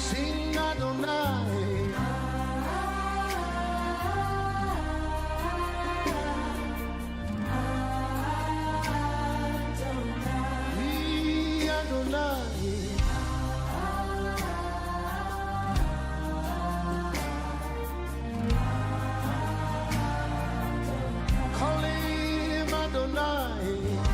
sing Adonai. Adonai. Call him Adonai.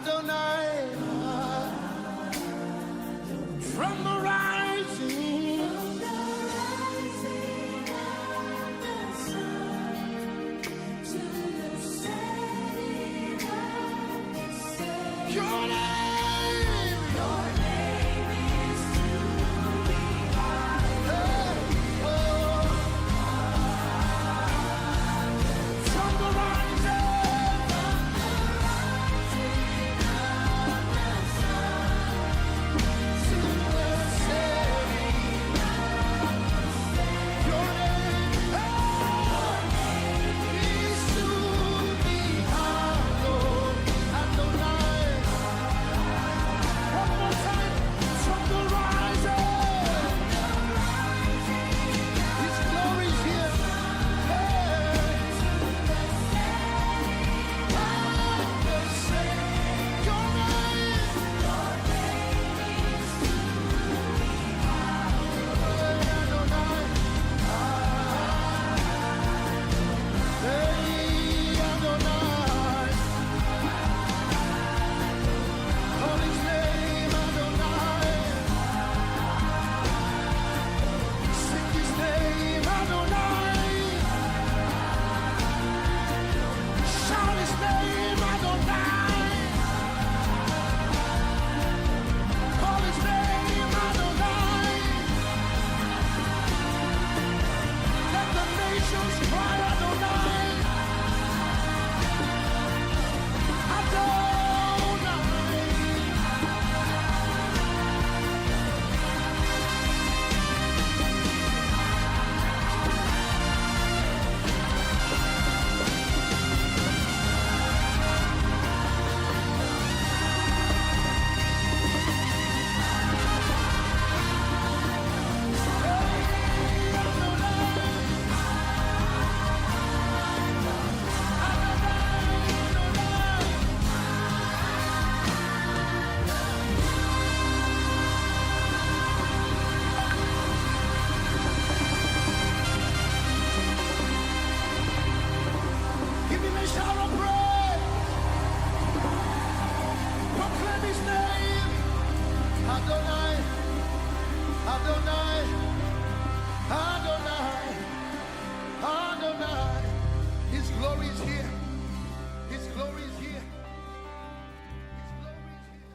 Adonai, from the rising of the sun to the setting of the same. your name, Your name is to be hallowed. oh, from the rising, to the setting, your name, is to be hallowed. Adonai, one more time, from the rising, His glory is here. Your Give him a shout of praise. Proclaim his name. Adonai, Adonai, Adonai, Adonai. His glory is here. His glory is here. His glory is here.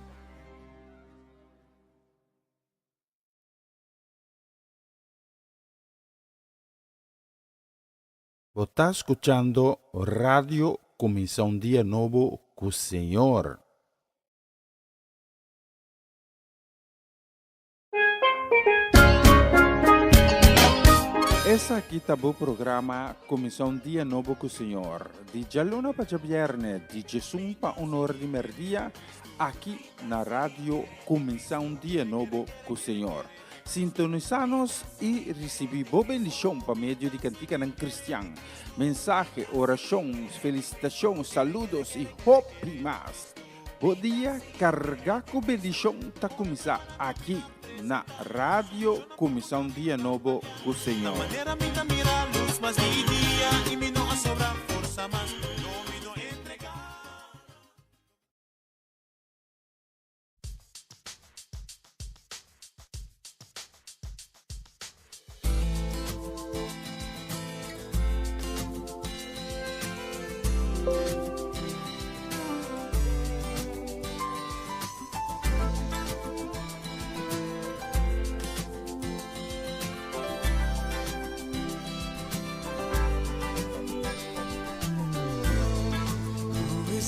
Vos está escuchando Radio Comienza un Día Nuevo con Señor. Essa aqui tá o programa Comienza un Dia Novo com o Senhor. De Jalona para Viernes, de Jesus para Honor de Merdia, aqui na rádio Comienza un Dia Novo com o Senhor. Sintonizanos e recebi boa bendição para meio de cantiga ng Cristian. Mensaje, orações, felicitações, saludos e hope mais. Bom dia, carga com bendição tá começar aqui na rádio Comienza un Dia Novo com o Senhor. Manera minta mira luz mas di dia y mi no sobra forza mas no mi no entregar.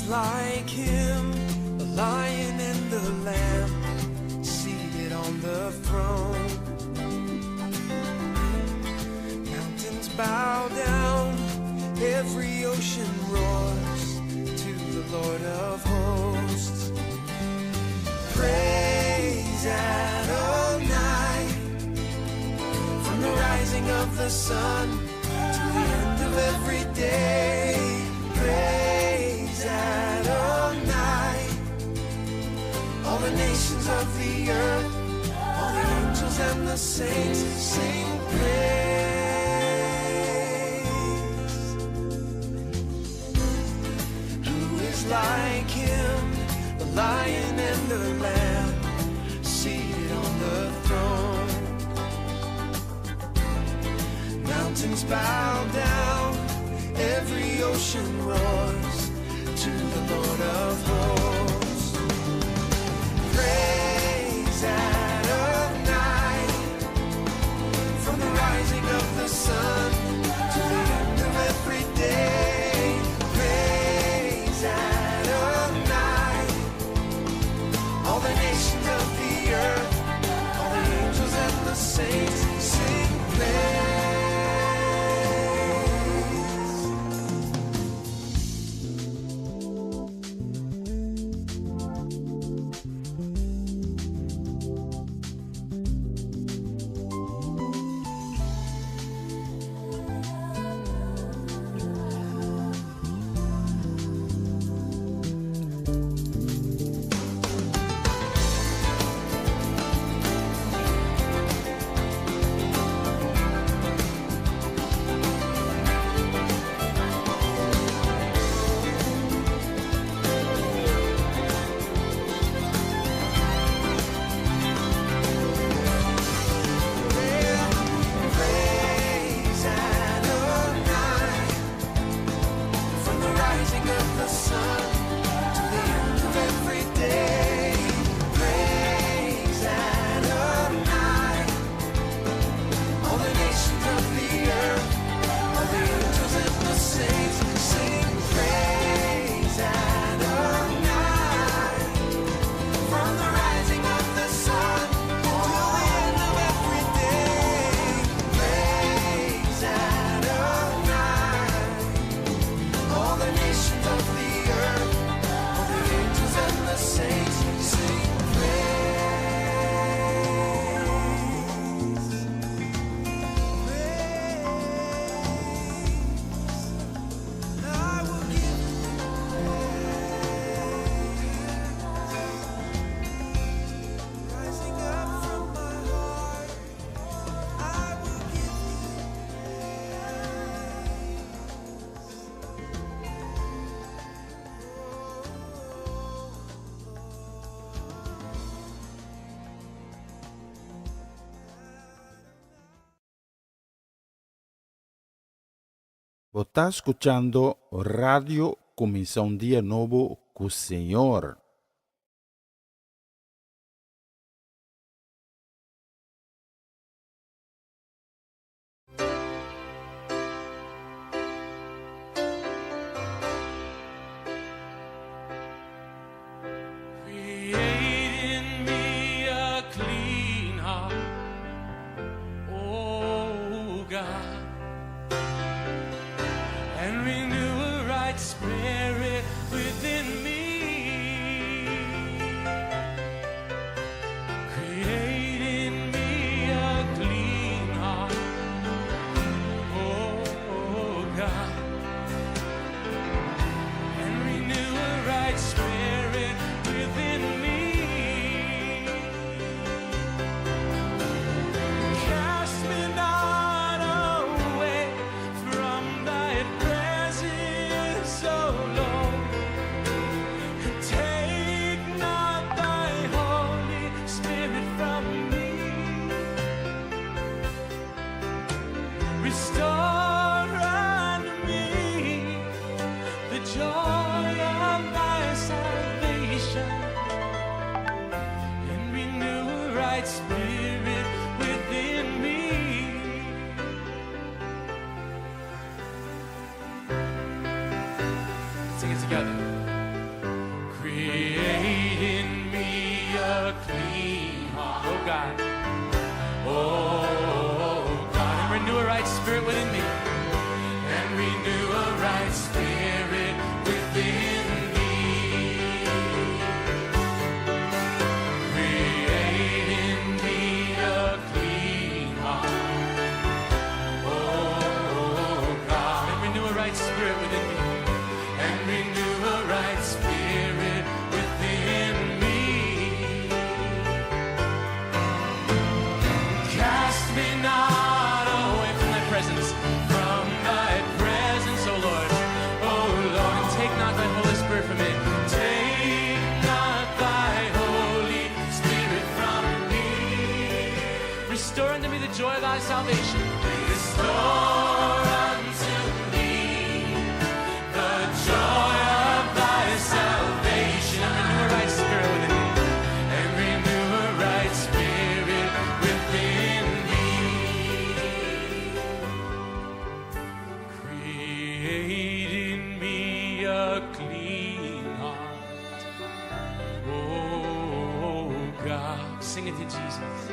Like him, the lion and the lamb, seated on the throne. Mountains bow down, every ocean roars to the Lord of hosts. Praise Adonai, from the rising of the sun to the end of every day. Praise Adonai, all the nations of the earth, all the angels and the saints sing praise. Who is like him, the mountains bow down, every ocean roars to the Lord of hosts. Praise Adonai, from the rising of the sun to the end of every day. Praise Adonai, all the nations of the earth, all the angels and the saints sing praise. Praise Adonai, from the rising of the sun to the end of every day. Praise Adonai, all the nations of the earth, all the angels and the saints sing praise Adonai, from the rising of the sun to the end of every day. Praise Adonai, all the nations of the earth, all the angels and the saints sing praise. I will give rising up from my heart. I will give Vos está escuchando Radio Comienza un Día Nuevo con Señor. Create in me a clean heart, oh God, and renew a right spirit within me. Create in me a clean heart, oh God, and renew a right spirit within me. Cast me not away from thy presence, O Lord. Take not thy Holy Spirit from me. Restore unto me the joy of thy salvation, and renew a right spirit within me. Sing it together. Create in me a clean heart, oh God. Oh God, and renew a right spirit within me. And renew a right spirit within me. Create in me a clean heart, oh God, and renew a right spirit within me. And renew a right spirit within me. Cast me not away from thy presence. Create in me a clean heart. Oh God, sing it to Jesus.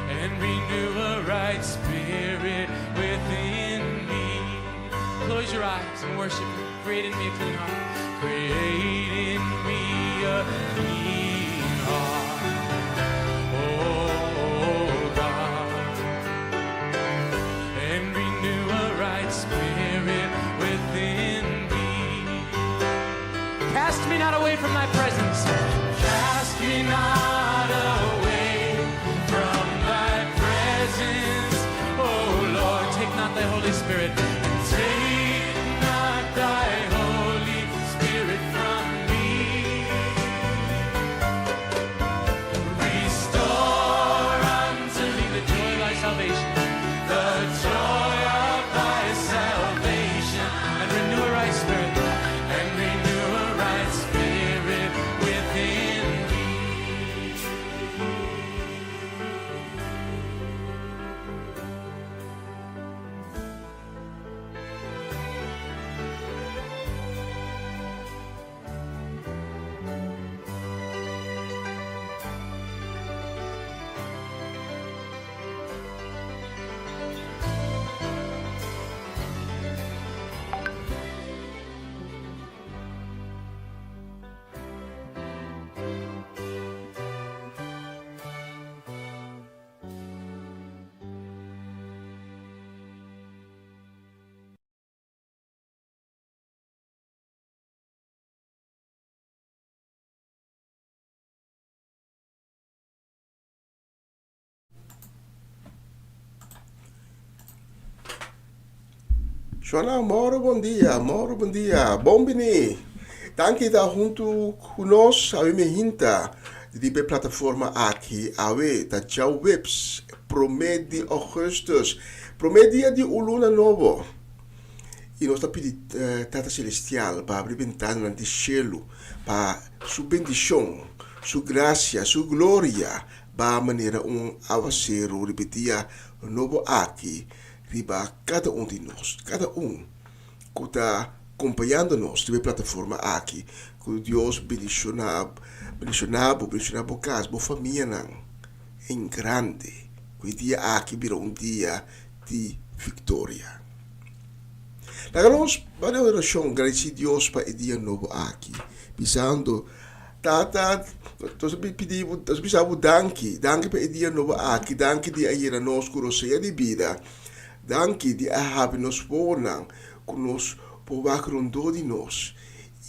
And renew a right spirit within me. Close your eyes and worship Him. Create in me a clean heart. Create in me a clean heart. Oh God. And renew a right spirit within me. Cast me not away from thy presence. Cast me not away from thy presence. Oh Lord, take not thy Holy Spirit. Take not thy Holy Spirit from me. Restore unto me the joy of thy salvation. The joy of thy salvation. And renew a right spirit. And renew a right spirit within me. Joana, Mauro, bom dia. Mauro, bom dia. Bom bini. Danke da junto conosco, a me hinta de plataforma aqui, awe da Tchau Webs, promete Augustus, promete dia de Uluna Novo. E nós pedimos Tata Celestial para abrir ventana de cielo, para sua bendição, sua graça, sua glória, para maneira avançar, repetir novo aqui. Riba cada de nós, cada que está acompanhando-nos na plataforma aqui, que Deus bendicionar o caso, a família em grande, que o dia aqui virou dia de vitória. Nós vamos oração, agradecer a Deus para o dia novo aqui, pensando, Tata, nós precisamos danke para o dia novo aqui, danke de ir a nós com a de vida. Danke de nos vonan que nos povak rondou de nós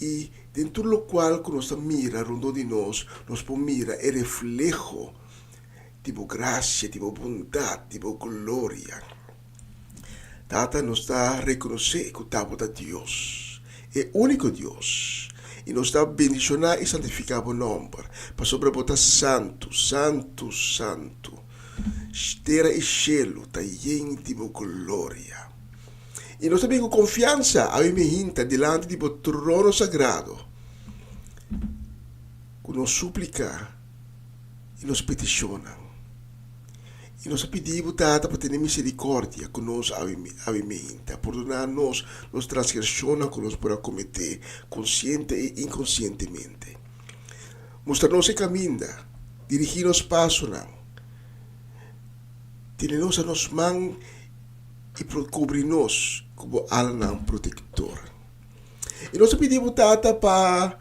e dentro do qual que nos mira rondou de nós mira é reflejo tipo graça, tipo bondade, tipo glória. Tata nos está reconhecer que o da Deus é único Deus e nos está bendicionar e santificar o nome para sobrebotar santo, santo, santo. Terra e cielo está cheio de glória. E nós temos confiança a me hinta delante do trono sagrado. Que nos suplica e nos peticiona. E nós pedimos Tata para ter misericórdia conosco a me hinta. Perdonar-nos as transgressões que nós podemos cometer, consciente e inconscientemente. Mostrar-nos o caminho, dirigir os passos. Tiene-nos a nos mãos e cobrir-nos como alma protetor. E nós pedimos Tata para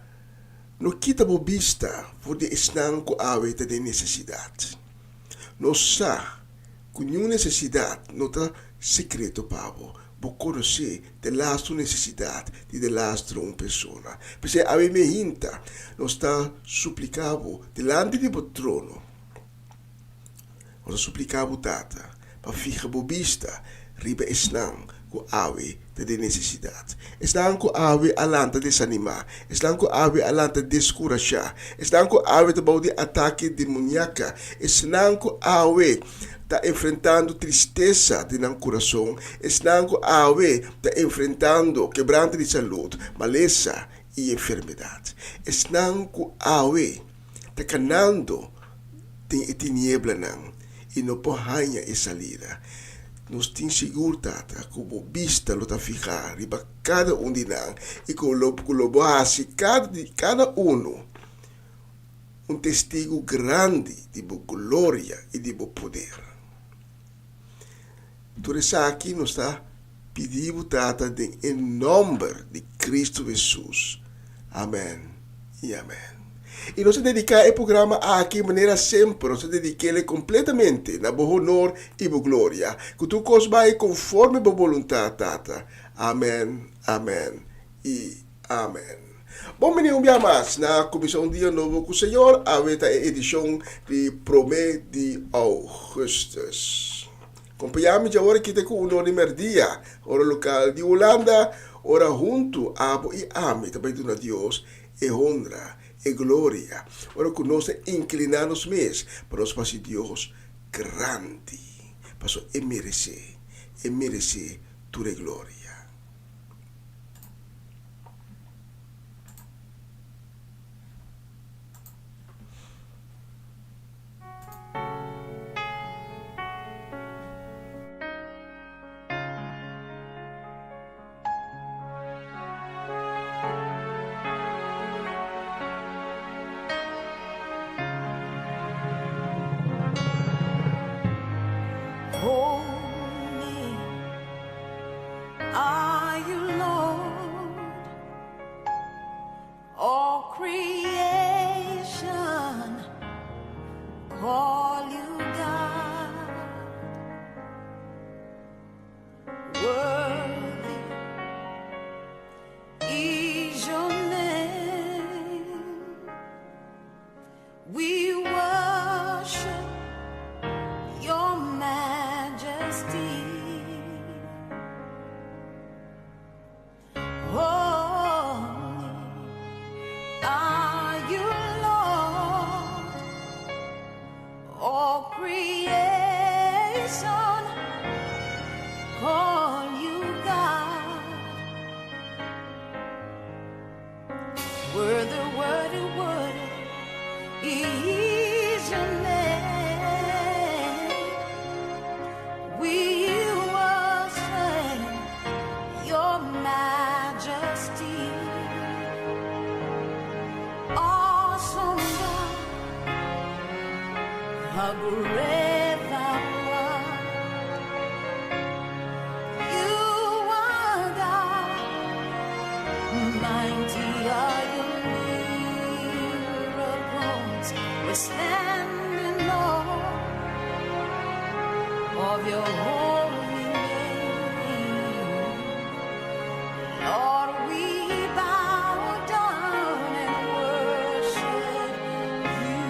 não quitar a vista por de estar com a água de necessidade. Nós sabemos que nenhuma necessidade não está secreto para você. Você conhece de lastro necessidade de lastro uma pessoa. Porque a me hinta, nós está suplicando delante do trono. Nós suplicamos Tata para ficar a vista riba esnang com ave de necessidade. Esnang com ave alanta desanimar. Esnang com ave alanta descurajar. Esnang com ave de baude ataque demoníaca. Esnang com ave está enfrentando tristeza de nosso coração. Esnang com ave está enfrentando quebranto de saúde, maleza e enfermidade. Esnang com ave está canando tem tiniebla não. E não pode ganhar essa lida. nos tin sigur tata como vista lo ta ficar riba cada un dinang e colobo hasi cada uno un testigo grande di bo gloria e di bo poder. Tu sa aqui nos está pedindo tata em nome de Cristo Jesus. Amém e amém. E nós dedicamos o programa aqui de maneira sempre, nós dedicamos completamente na boa honor e boa glória. Que tu cosbai conforme a boa vontade, tata. Amém, amém e amém. Bom, menino, um mais na Comissão Dia Novo com o Senhor, a edição de Promê de Augustus. Acompanhamos já agora que tem com o número dia, hora local de Holanda, hora junto a Abo e Ame, também do Deus e honra e glória. Ora conosco inclinados mesmo para os passos de Deus grande, para merecer tua glória. Holy are you, Lord. All creation call you God. Worthy is your name. We worship your majesty. Holy are you, Lord. All creation call you God. Worthy is your name. We worship your majesty. Awesome God, how great thou art. You are God, mighty are your miracles. We're standing all of your holy name. Lord, we bow down and worship you.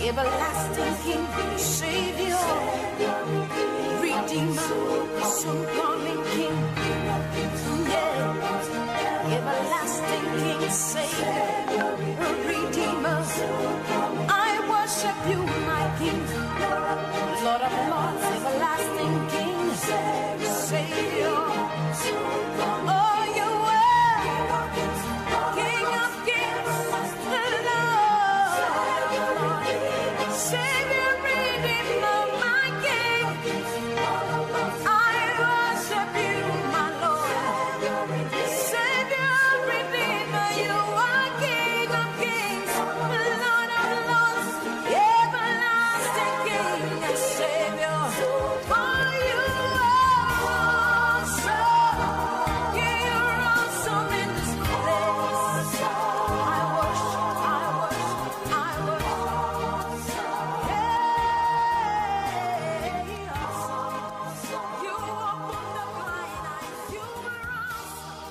everlasting King, Savior, Redeemer, soon coming King. Yeah, everlasting King, Savior, Redeemer. I worship you, my King, Lord of Lords, everlasting King, Savior. Oh, you are King of Kings, Lord, Savior, Redeemer, my King. I worship you, my Lord, Savior, Redeemer. You are King of Kings, Lord of Lords, everlasting King and Savior. For you are awesome, you're awesome in this place. I worship, I worship, I worship. Hey, awesome. You opened the blind eyes. You were awesome.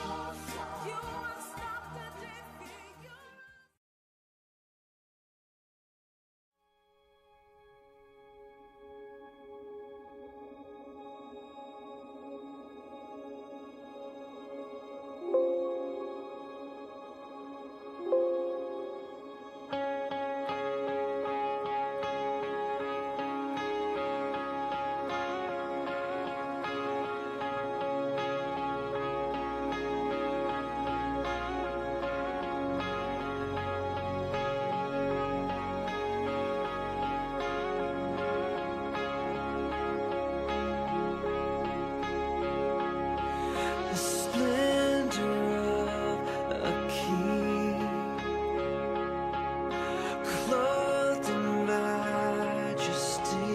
You unstopped the defeat. The splendor of a king, clothed in majesty.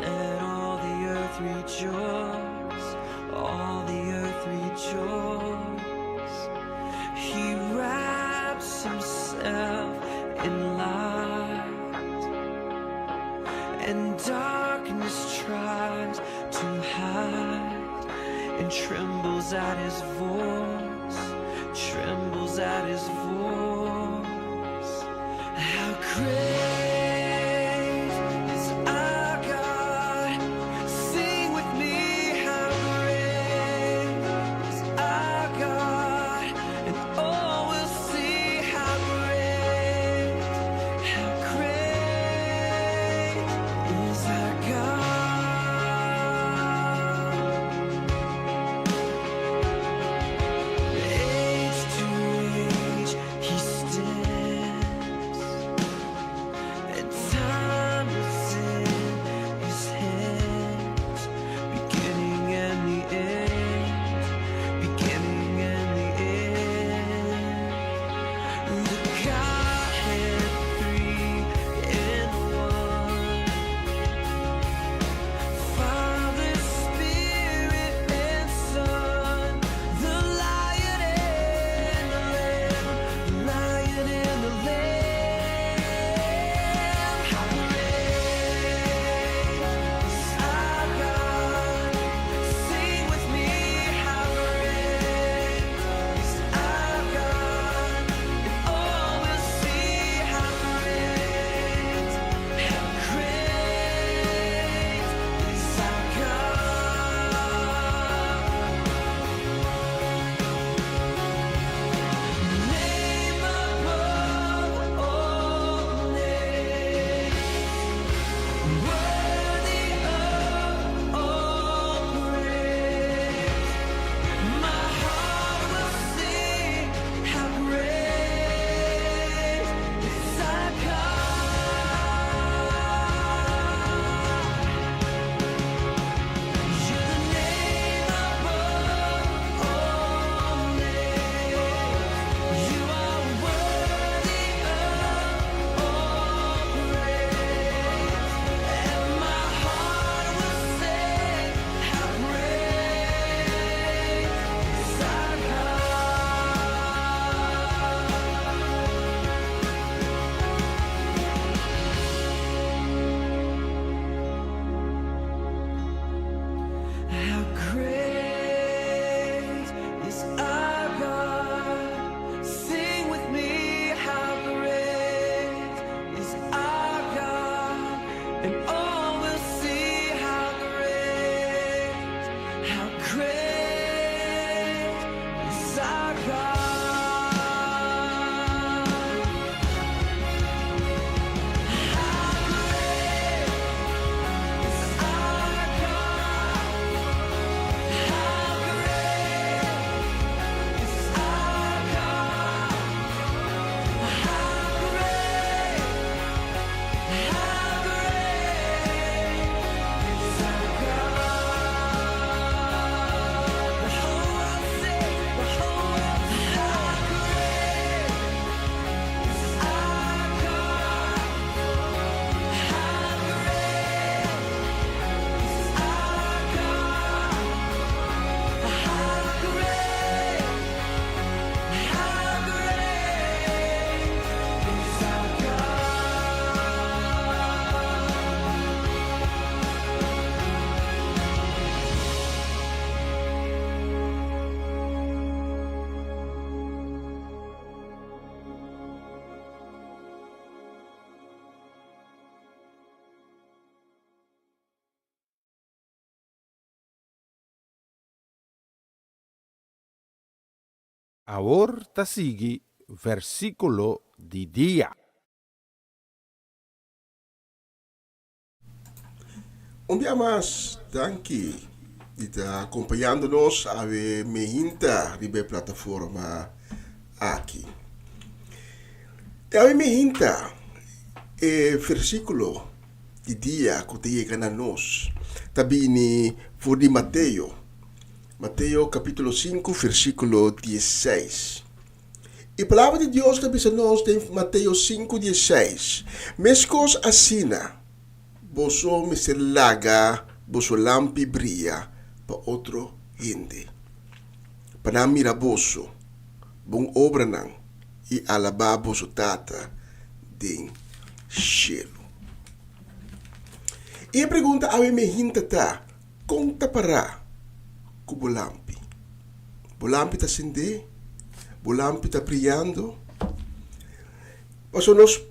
Let all the earth rejoice, all the earth rejoice. He wraps himself in light, and darkness tries to hide, and trembles at his voice, trembles at his voice. How great is our God? Sing with me, how great is our God? And all will see how great is our God. Age to age he stands, and all will see how great is our God. Ahorita sigue versículo de día. Um dia mais, danke de estar acompanhando-nos a minha de plataforma aqui. E a minha versículo de dia que chega na nós, também for de Mateus. Mateus capítulo 5, versículo 16. E a palavra de Deus também nos em Mateus 5, 16. Mescos assina, boso me se laga, boso lampi brilha para outro gente. Para mira boso, bom obra não, e alabar boso tata de cielo. E a pergunta a mim hinta tá, conta para o bolampi. Bolampi está acendendo, bolampi está brilhando. Mas nós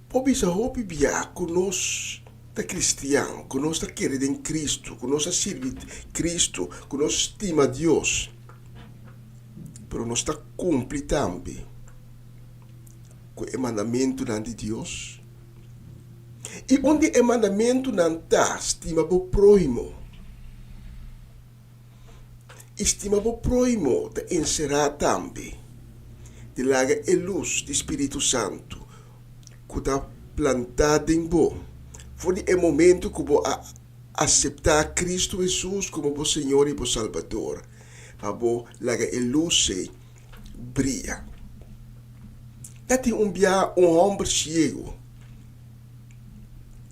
podemos hope bia conosco da cristiano, conosco da querida em Cristo, conosco serve Cristo, conosco estima Deus. Pero nós está cumpre também com o mandamento de Deus. E onde o mandamento não está, estima o próximo. Estima o próximo de encerrar também. De laga a luz do Espírito Santo que está plantado em você. Foi o momento que você aceitar Cristo Jesus como o Senhor e o Salvador. Para você laga a luz brilha. Dati dia homem cego.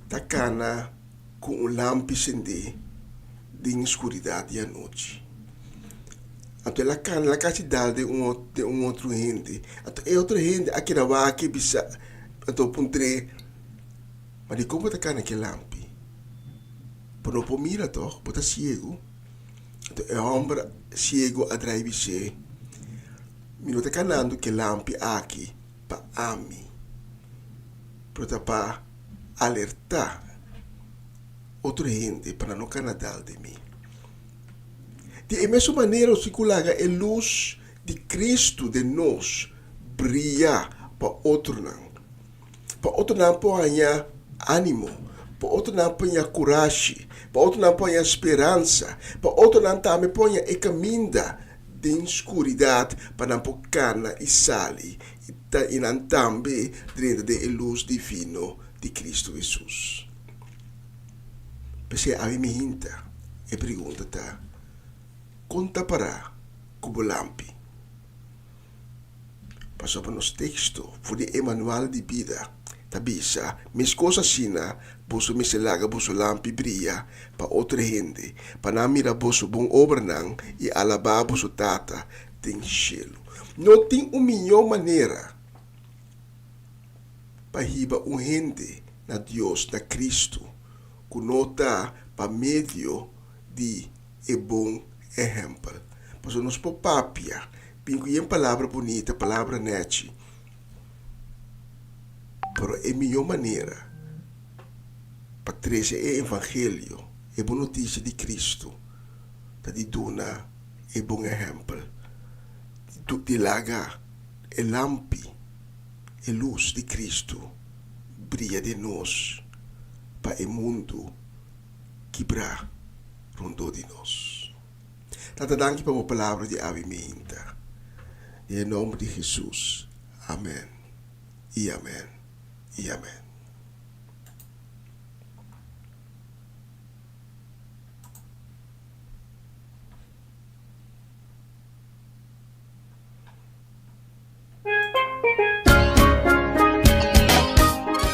Tá cana com lampi acender de escuridade à noite. Até la capacidade de outro gente. Até outra gente aqui na vá que bisa até puntre. Mas de como tá cana que lampi. Por não mira toch, bota cego. Até homem cego atrás de você. Minuto canando que lampi aqui para ami. Para alertar outra gente para não canadal de mim. De mesma maneira, se coloca a luz de Cristo de nós brilhar para outro não. Para outro não põe ânimo, para outro não põe coragem, para outro não põe esperança, para outro não também põe a caminho de escuridade para não pôr cana e sali e não também dentro da luz divina de Cristo Jesus. Porque a mim me hinta e pergunta tá, conta para o lampi. Passou para nos texto, foi de manual de vida. Tabisa, mis coisas sina, boso me selaga boso lampi brilha para outra gente, para não mira boso bom obra não e alabar boso tata tem cielo. Não tem melhor maneira para riba gente na Deus, na Cristo, que nota para meio de bom exemplo. Mas nós por papia, pingo em palavra bonita, palavra nete. Pero é melhor maneira Patrícia é evangelho, é boa notícia de Cristo. Tá de dona é bom exemplo. De laga é lampi, é luz de Cristo. Brilha de nós para o mundo quebrar rondou de nós. Tata danke para a palavra de avimenta. Em nome de Jesus. Amém. E amém. E amém.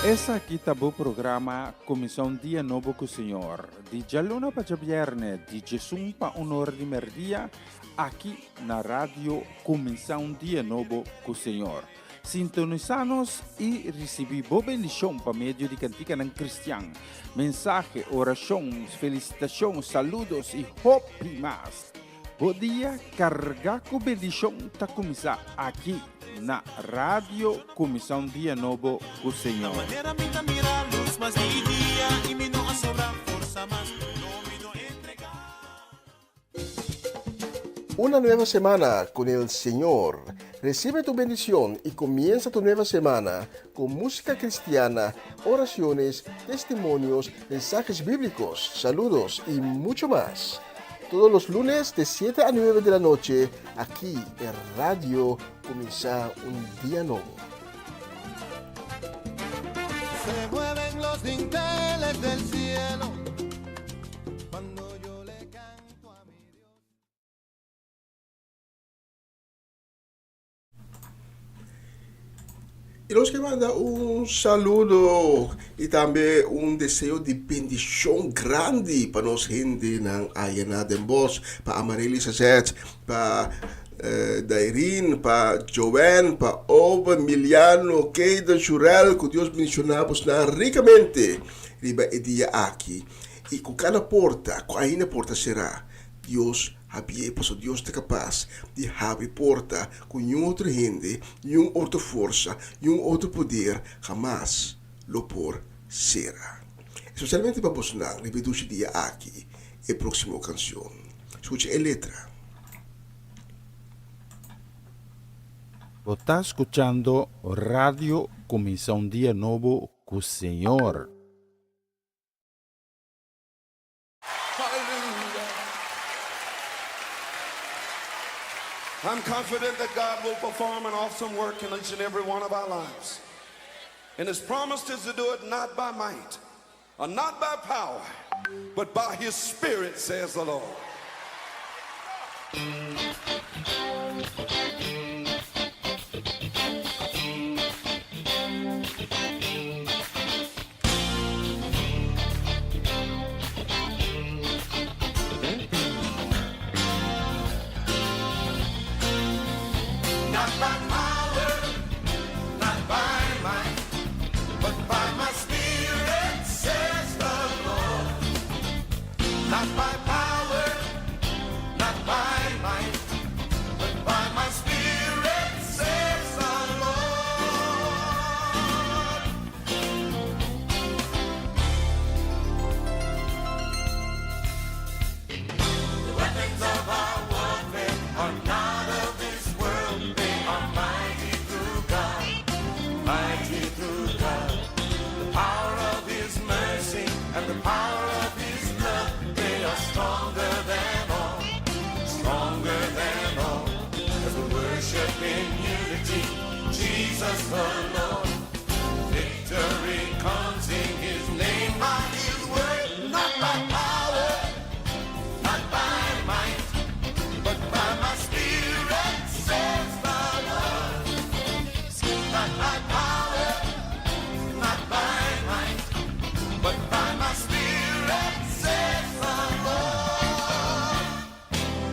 Essa aqui tá o programa Comissão Dia Novo com o Senhor. De Jalona para Viernes, de Jesus para Honor de Merdia, aqui na rádio Comissão Dia Novo com o Senhor. Sintonizanos e recebi boa bendição para meio de cantiga não cristã. Mensagem, orações, felicitações, saludos e hope mais. Bom dia, carregar com bendição tá começar aqui na rádio Comissão Dia Novo com o Senhor. Manera minta mira a luz, mas mi dia e me não sobra força, mas no me do entregar. Una nueva semana con el Señor. Recibe tu bendición y comienza tu nueva semana con música cristiana, oraciones, testimonios, mensajes bíblicos, saludos y mucho más. Todos los lunes de 7 a 9 de la noche, aquí en Radio Comienza un Día Nuevo. Se mueven los dinteles del cielo cuando yo le canto a mi Dios. Y los que mandan un saludo y también un deseo de bendición grande para nos gente en Ayana Den Bosch, para Amareli Sazet, para Dairin, para Joven, para Oba, Emiliano, Keida, Jurel, que Dios mencionamos ricamente riba el día aquí. Y con cada porta, con ahí na porta será, Dios había paso Dios é capaz de abrir porta com outra gente, outra força, outro poder, jamás lo por será. Especialmente para você não, repito dia aqui, a próxima canção. Escute a letra. Você está escuchando Radio Comissão Dia Novo com o Senhor. I'm confident that God will perform an awesome work in each and every one of our lives. And His promise is to do it not by might or not by power, but by His Spirit, says the Lord. Not by power, not by might, but by my Spirit, says the Lord. Not by power, not by might, but by my Spirit, says the Lord. The weapons of our warfare are not of this world. They are mighty through God, mighty through God. The power of His mercy and the power of His love, they are stronger than all, stronger than all. As we worship in unity, Jesus the Lord, victory comes in His name, by His word, not by power, not by might, but by my Spirit, says the Lord. Not by power, not by might, but by my Spirit, says the Lord.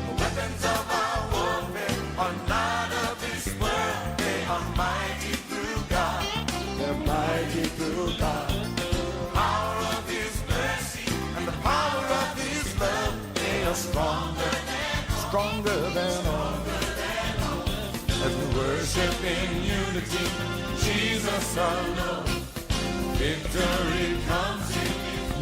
The weapons of our warfare are not of this world. They are mighty through God. They're mighty through God. The power of His mercy and the power of His love, they are stronger than all. As we worship in unity, Jesus our Lord, victory comes in His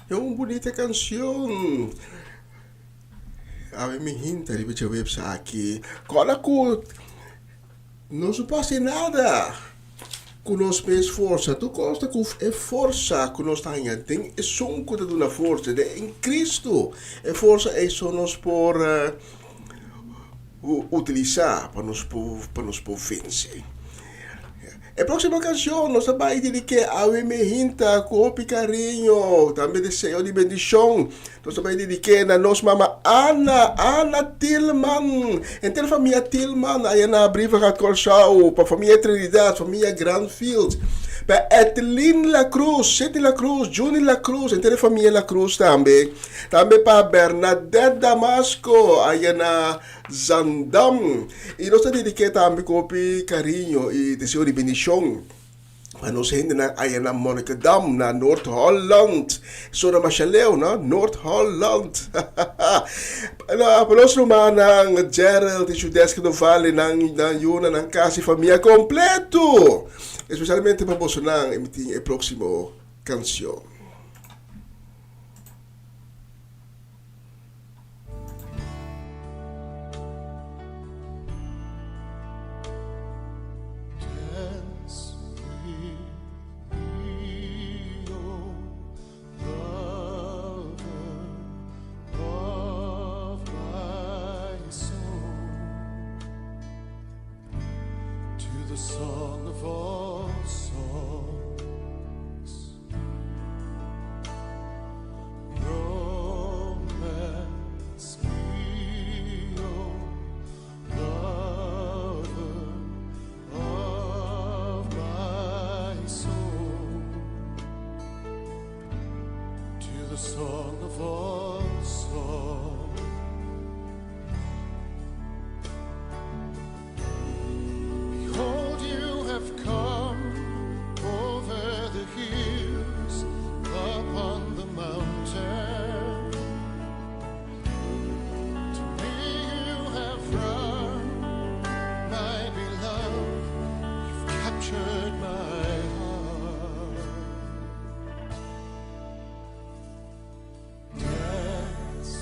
É uma bonita canção. A me hinta de você website aqui. Cola que não se passa nada. Conosco mais força. Tu gosta que é força que nós temos. Tem é som que tu na força. É em Cristo. É força é só nós por utilizar para nos vencer. A próxima canção nós vai dedicar a minha hinta com carinho, também desejo de bendição. Nós vai dedicar a nossa mama Ana Tillman. Então a família Tillman, aí na briva que corchau, para a família Trinidad, família Grandfield, para Etelin La Cruz, Seti La Cruz, Juni La Cruz, então a família La Cruz também. Também para Bernadette Damasco, aí na Zandam. E nós dedicamos também com carinho e desejo de bendição. Para nós ainda na Monnikendam, na Noord-Holland. Zo na Machaleu, no? Noord-Holland. Para nós naman ng Gerald, Judeska do Vale, ng Yuna, ng Kasi, família completo. Especialmente para você nang emiting a próximo canção. Song of all songs, romance me, oh, lover of my soul, to the song of all songs. Behold, you have come over the hills, upon the mountain. To me you have run, my beloved, you've captured my heart. Dance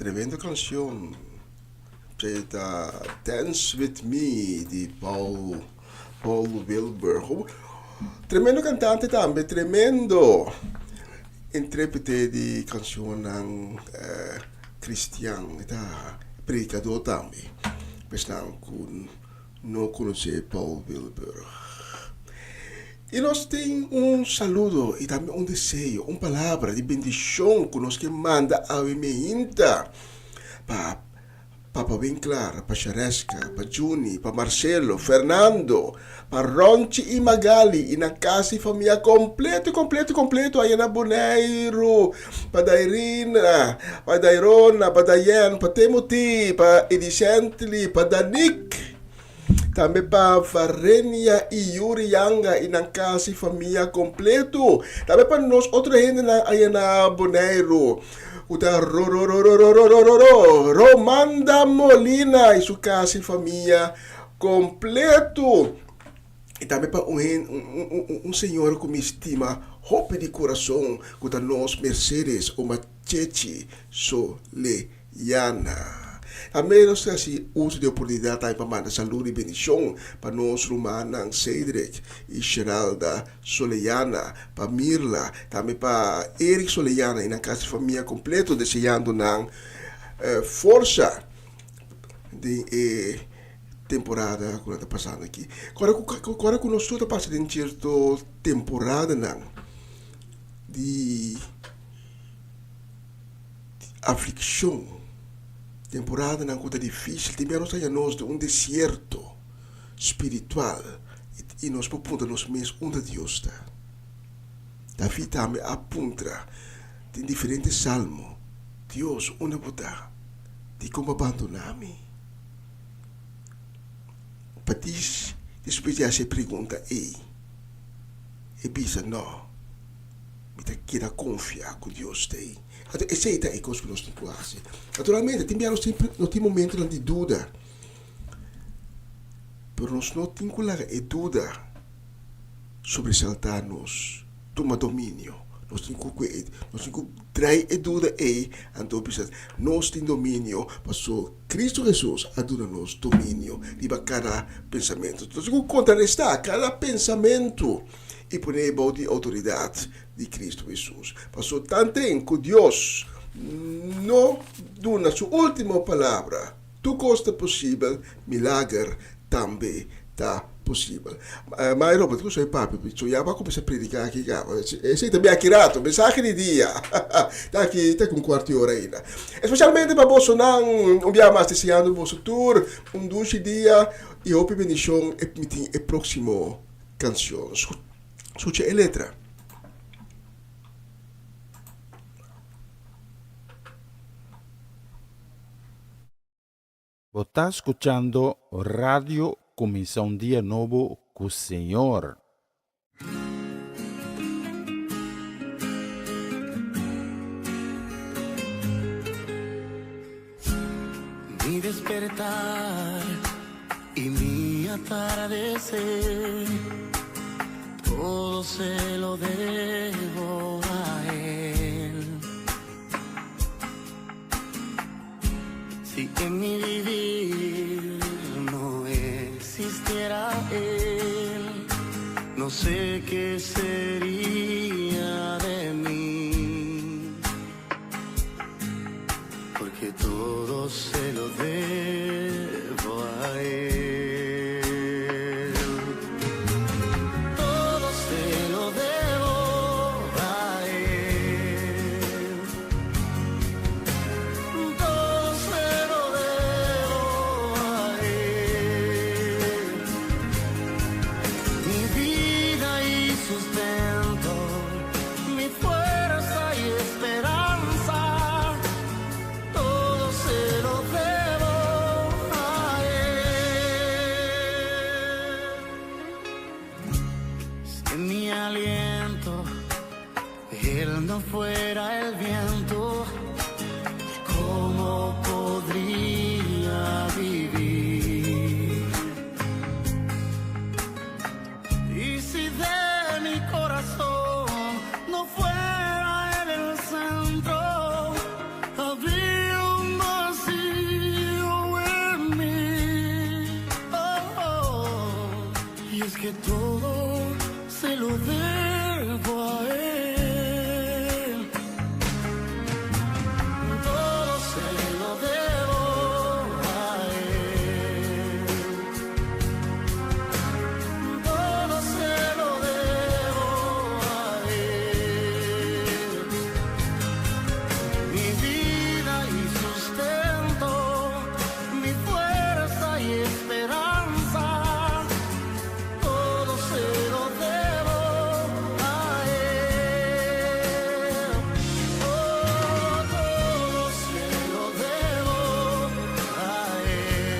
Tremenda canción. Dance With Me di Paul Wilbur. Tremendo cantante também, tremendo intérprete di canción cristiano, predicador também. Pessoal que não conhece Paul Wilbur. E nós temos saludo e também desejo, palavra de bendição que nós que manda a Inta para Papa Winkler, para Charesca, para Juni, para Marcelo, Fernando, para Ronchi e Magali, e na casa e família completo, aí na Boneiro, para Dairina, para Dairona, para Dayan, para Timothy, para Edicentli, para Danik, também para Varenia e Yuri Yanga, e na casa e família completo, também para nós, outra gente aí na Boneiro, Uta Romanda Molina e sua casa e família completo. E também para senhor que me estima, hope de coração, que nós Mercedes, uma cheche Soleyana. Também nós temos uso de oportunidade para mandar saúde e bendição para nós Romana Cedric e Geralda Soleyana, para Mirla, também para Eric Soleyana e na casa de família completo, desejando força de temporada que está passando aqui. Agora que nós estamos passando em certa temporada de aflição, temporada na coisa difícil, também nós temos de deserto espiritual e nós apontamos nós mesmos onde Deus está. Davi também aponta em diferentes salmos, Deus, onde está? De como abandonar-me? Para isso, depois de essa pergunta, e pensa, não, me queda confiar com Deus tem. Essa é a coisa que nós temos que fazer. Naturalmente, nós temos momentos de dúvida. Mas nós não temos que dúvida sobre saltar-nos, tomar domínio. Nós temos que trazer a dúvida e nós temos domínio, mas Cristo Jesus dá-nos domínio de cada pensamento. Nós temos que contrarrestar cada pensamento e pôr a autoridade de Cristo Jesus. Passou tanto tempo que Deus não dá sua última palavra. Tudo costa possível, milagre também está possível. Mas Robert, que eu sou papo, eu já vou começar a predicar aqui. Esse também é aqui rato, mensagem de dia. Está aqui com um quarto de hora ainda. Especialmente para você não dia mais desejando você tour, 2 dias e hope bendição e próximo canção. Escute a letra. Você está escutando Radio Começa Dia Novo com o Senhor. Mi despertar y mi atardecer, todo se lo debo a Él. Si en mi vivir no existiera Él, no sé qué sería de mí, porque todo se lo debo a Él. Todo se lo debo a Él. Todo se lo debo a Él. Mi vida y sustento, mi fuerza y esperanza, todo se lo debo a Él. todo se lo debo a él. Todo se lo debo a él. Todo se lo debo a él. Mi vida y sustento, mi fuerza y esperanza, todo se lo debo a él. Oh, todo se lo debo a él.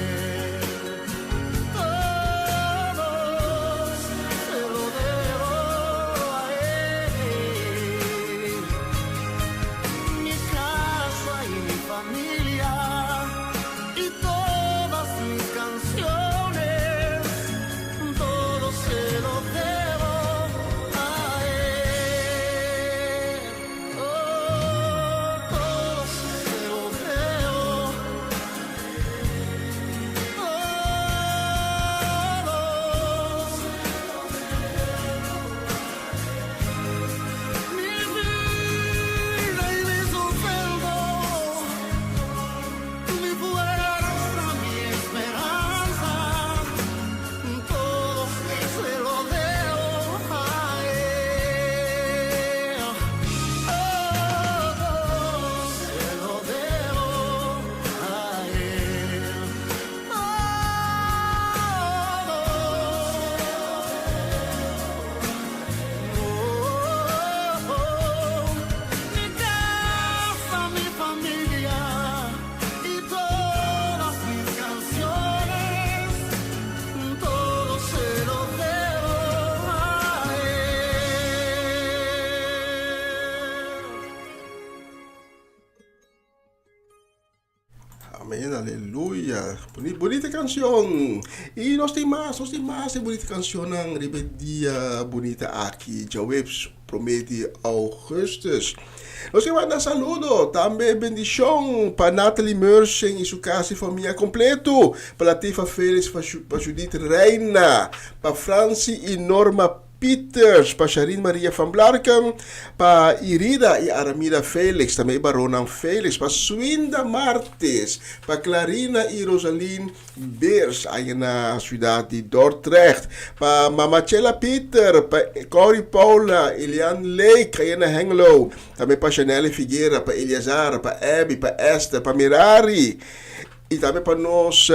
Todo se lo debo a él. Mi casa y mi familia y todas mis canciones, todo se lo debo a él. Oh, todo se lo debo. Mi vida y mi sustento, mi fuerza, mi esperanza, todo se lo debo a él. Todo se lo debo a él. Mi casa, mi familia y todas mis canciones, todo se lo debo a él. Amén, aleluya. Bonita canción. E nós tem mais bonita canção ng Rebeldia Bonita aqui, Jawebs Promete Augustus. Nós queremos mandar saludo, também bendição para Natalie Mersen e sua casa e família completo, para Latifa Félix, para Judith Reina, para Franci e Norma Peters, para Sharin Maria van Blarken, para Irida e Aramida Felix, também para Ronan Felix, para Swinda Martes, para Clarina e Rosaline Beers, aí na cidade de Dordrecht, para Mamachela Peter, para Corey Paula, Elian Lake, aí na Hengelo, também para Chanel Figueira, para Eliazar, para Abby, para Esther, para Mirari. E também para nós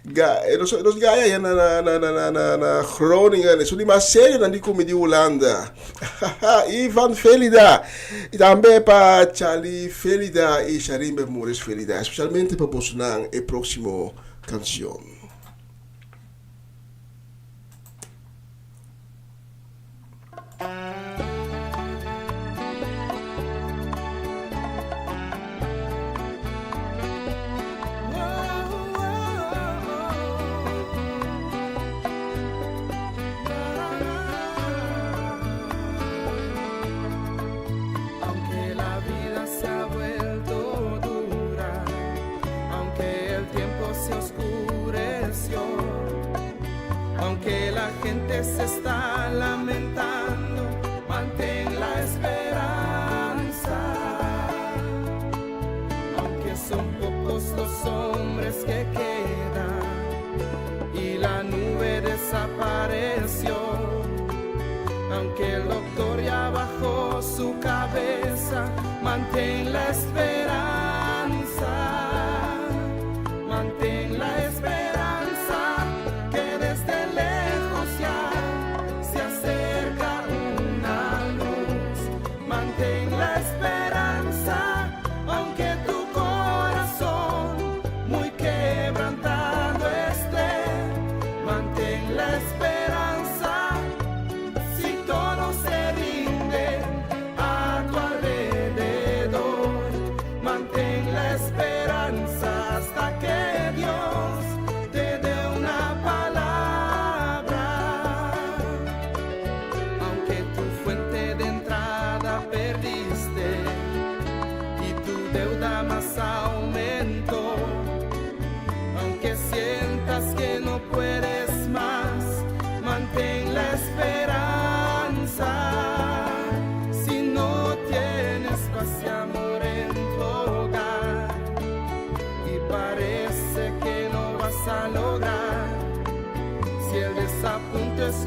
gaya yan na Groningen. Isso de uma série na como de Holanda. Ivan Felida. E também para Charlie Felida e Sharim Bermures Felida. Especialmente para Bosnan e próximo canção. Aunque la vida se ha vuelto dura, aunque el tiempo se oscureció, aunque la gente se está lamentando, mantén la esperanza. Aunque son pocos los hombres que quedan y la nube desapareció, aunque el doctor ya bajó su cabeza, mantén la esperanza, mantén la esperanza, que desde lejos ya se acerca una luz, mantén la esperanza, aunque tu corazón muy quebrantado esté, mantén la esperanza. Si todo se rinde a tu alrededor, mantén la esperanza hasta que Dios te dé una palabra. Aunque tu fuente de entrada perdiste y tu deuda más aumentó, aunque sientas que no puedes más, mantén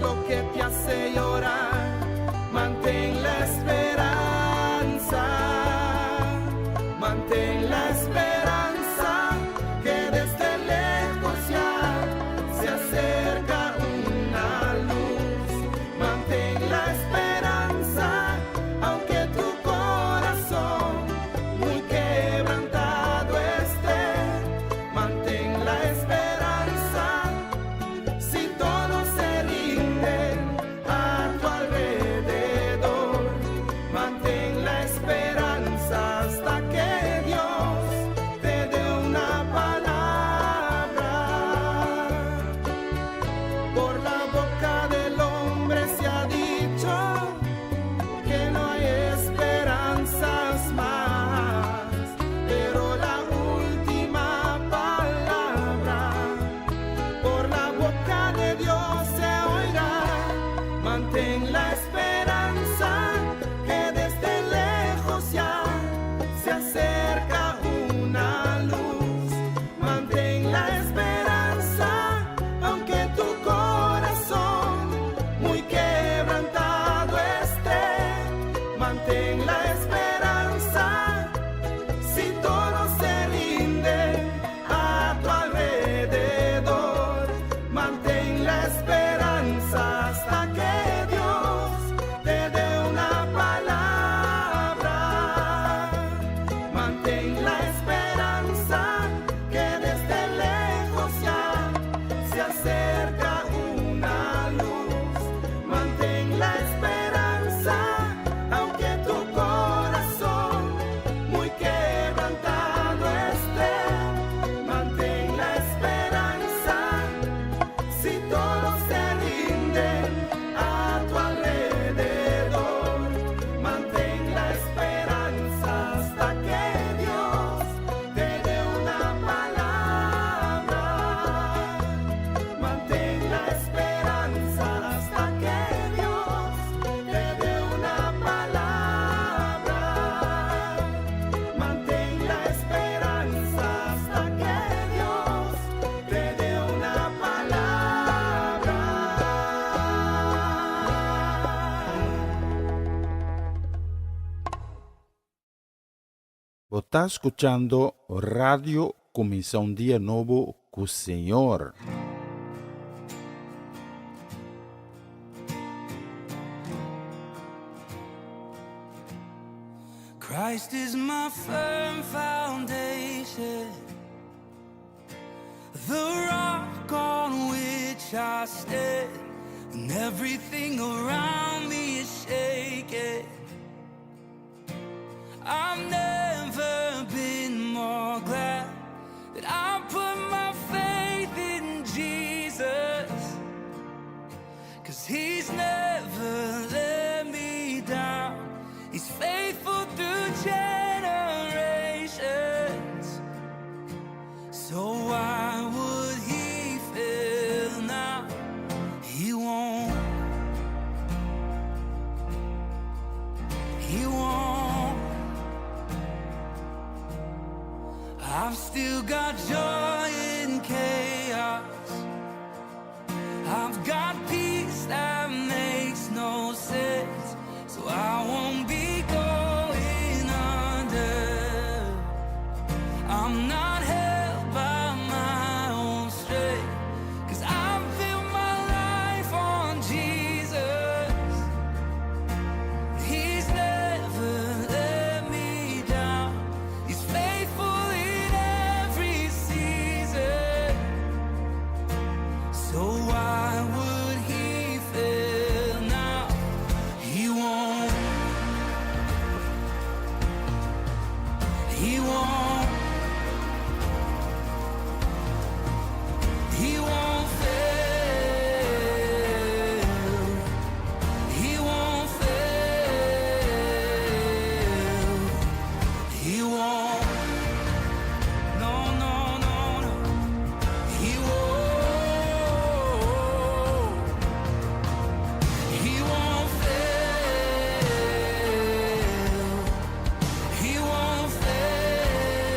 lo que te hace llorar. Mantén la esperanza, mantén la esperanza, que desde lejos ya se acerca una luz. Mantén la esperanza, aunque tu corazón muy quebrantado esté. Mantén la esperanza, si todos se rinden a tu alrededor. Mantén la esperanza hasta que Dios te dé una palabra. Por la boca del hombre se ha dicho que no hay esperanzas más, pero la última palabra por la boca de Dios se oirá. Mantén la esperanza, que desde lejos ya se acerca una luz. Mantén la esperanza, aunque tu corazón muy quebrantado esté. Mantén la esperanza, si todos se rinden a tu alrededor. Mantén la esperanza hasta que Dios te dé una palabra. Mantén la esperanza, que desde lejos ya se acerca una luz. Mantén la esperanza, aunque tu corazón muy quebrantado esté. Mantén la esperanza, si todos se rinden a tu alrededor. Mantén la esperanza hasta que Dios te dé una palabra. Mantén la esperanza hasta que Dios te dé una palabra. Mantén la esperanza hasta que Dios te dé una palabra. Vos está escuchando Radio Comienza un Día Nuevo con Señor. Christ is my firm foundation, the rock on which I stand, and everything around me is shaking. I've never been more glad that I put my faith in Jesus, 'cause He's never let me down. He's faithful through generations. So why would He fail now? He won't. He won't. I've still got joy in chaos. I've got peace that makes no sense. So I won't be going under. I'm not held by my own strength, 'cause I've built my life on Jesus. He's never let me down. He's faithful in every season. So why would He fail now? He won't. He won't. He won't fail. He won't fail. He won't. No, no, no, no. He won't. He won't fail. He won't fail.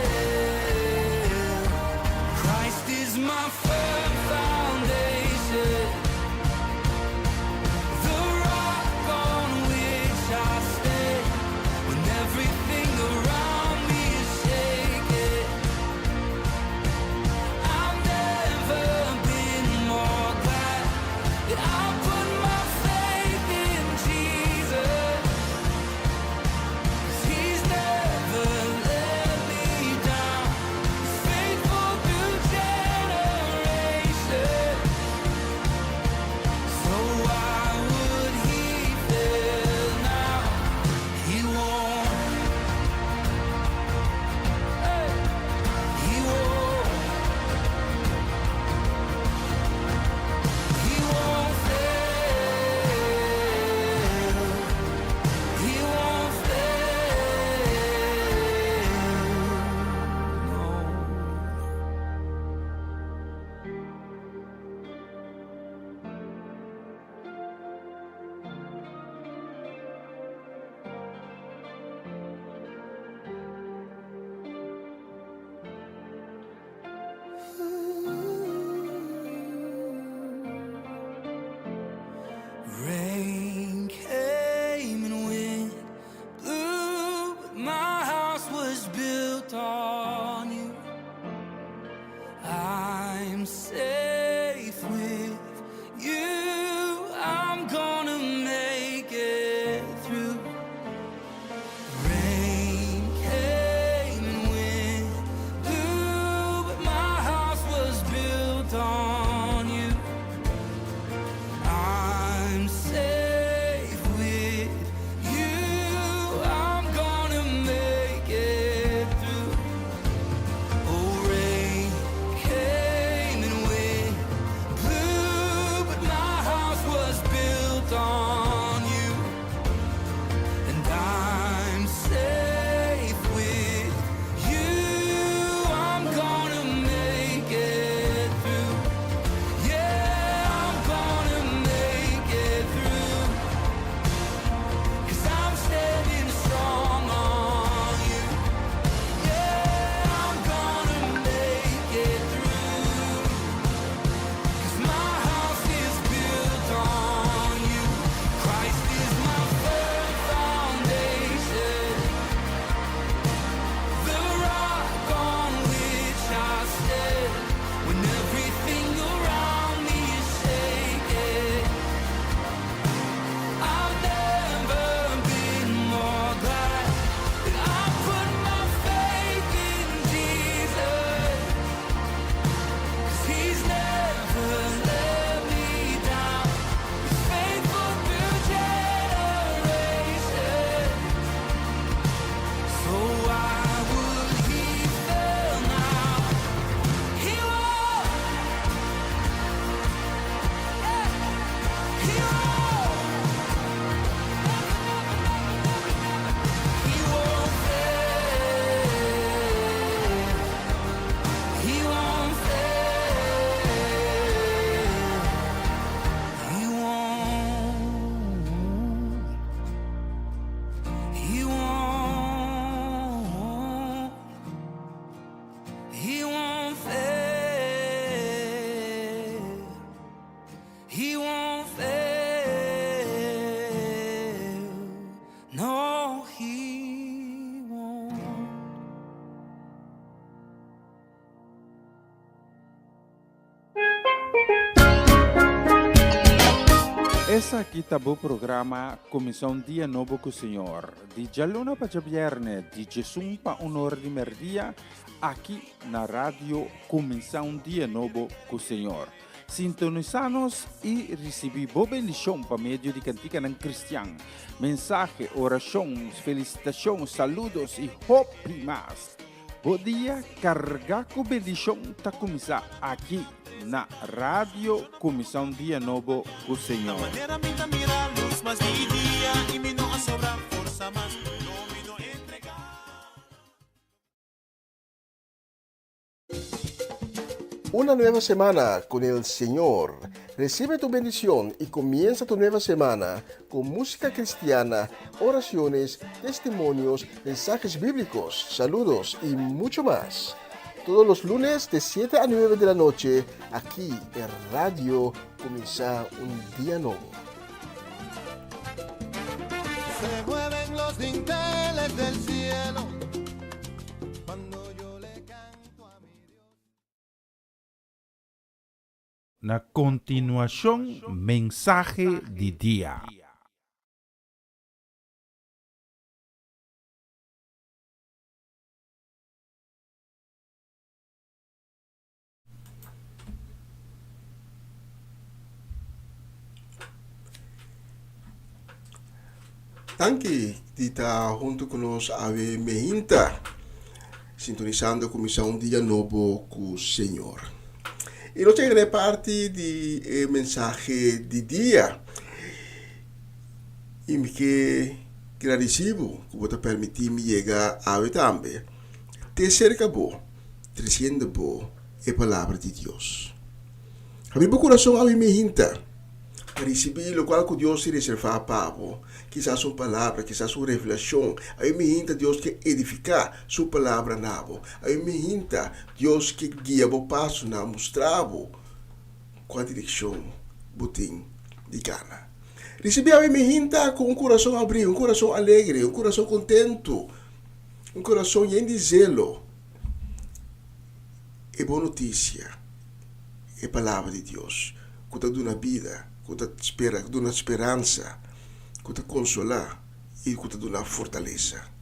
built on you. I'm safe with you. I'm gonna make it through. Rain came and wind blew, but my house was built on you. I'm safe with you. I'm gonna make it through. Oh, rain came and wind blew, but my house was built on you. And I'm safe with you. I'm gonna make it through. Yeah, I'm gonna make it through. 'Cause I'm standing strong on you. Yeah, I'm gonna make it through. 'Cause my house is built on you. Christ is my firm foundation, the rock on which I stand. When everything around me is shaking, I've never been more glad that I put my faith in Jesus. 'Cause he's never let me down. He's faithful through generations. So why would he fail now? He won't. He won't. He won't fail. He won't fail. He won't. He won't. He won't fail. He won't fail. No, he won't. Essa aqui tá o programa Comissão Dia Novo com o Senhor. De Jaluna para Viernes, de Jesus para Honor de Merdia, aqui na rádio Comissão Dia Novo com o Senhor. Sintonizanos e recebi boa bendição para meio de cantiga não cristã. Mensagem, orações, felicitações, saludos e hope mais. Bom dia, carregar com bendição tá começar aqui na rádio Comissão Dia Novo com o Senhor. Manera minta mira luz mas di dia y mi no sobra fuerza más no me no entregar. Una nueva semana con el Señor. Recibe tu bendición y comienza tu nueva semana con música cristiana, oraciones, testimonios, mensajes bíblicos, saludos y mucho más. Todos los lunes de 7 a 9 de la noche, aquí en Radio Comienza un Día Nuevo. Se mueven los dinteles del cielo cuando yo le canto a mi Dios. Na continuación, mensaje de día. Tanki está junto con nos Ave Mehinta, sintonizando Comissão um Dia Novo com o Senhor. E nós chegamos parte de mensagem de dia. E me que agradecido que você permitir-me chegar a Ave também. Te cerca bo, trazendo bo a palavra de Deus. A meu coração Ave Mehinta. Para receber o qual que Deus se reserva para você. Quizás sua palavra, quizás sua revelação. Aí me hinta Deus que edificar sua palavra na você. Aí me hinta Deus que guia o passo na mostrar qual a direção botim de cana. Receber aí me hinta com um coração abrido, um coração alegre, um coração contento. um coração cheio de zelo. É boa notícia. É a palavra de Deus. Que te dá vida, que te dá esperança, que te consola e que te dá fortaleza.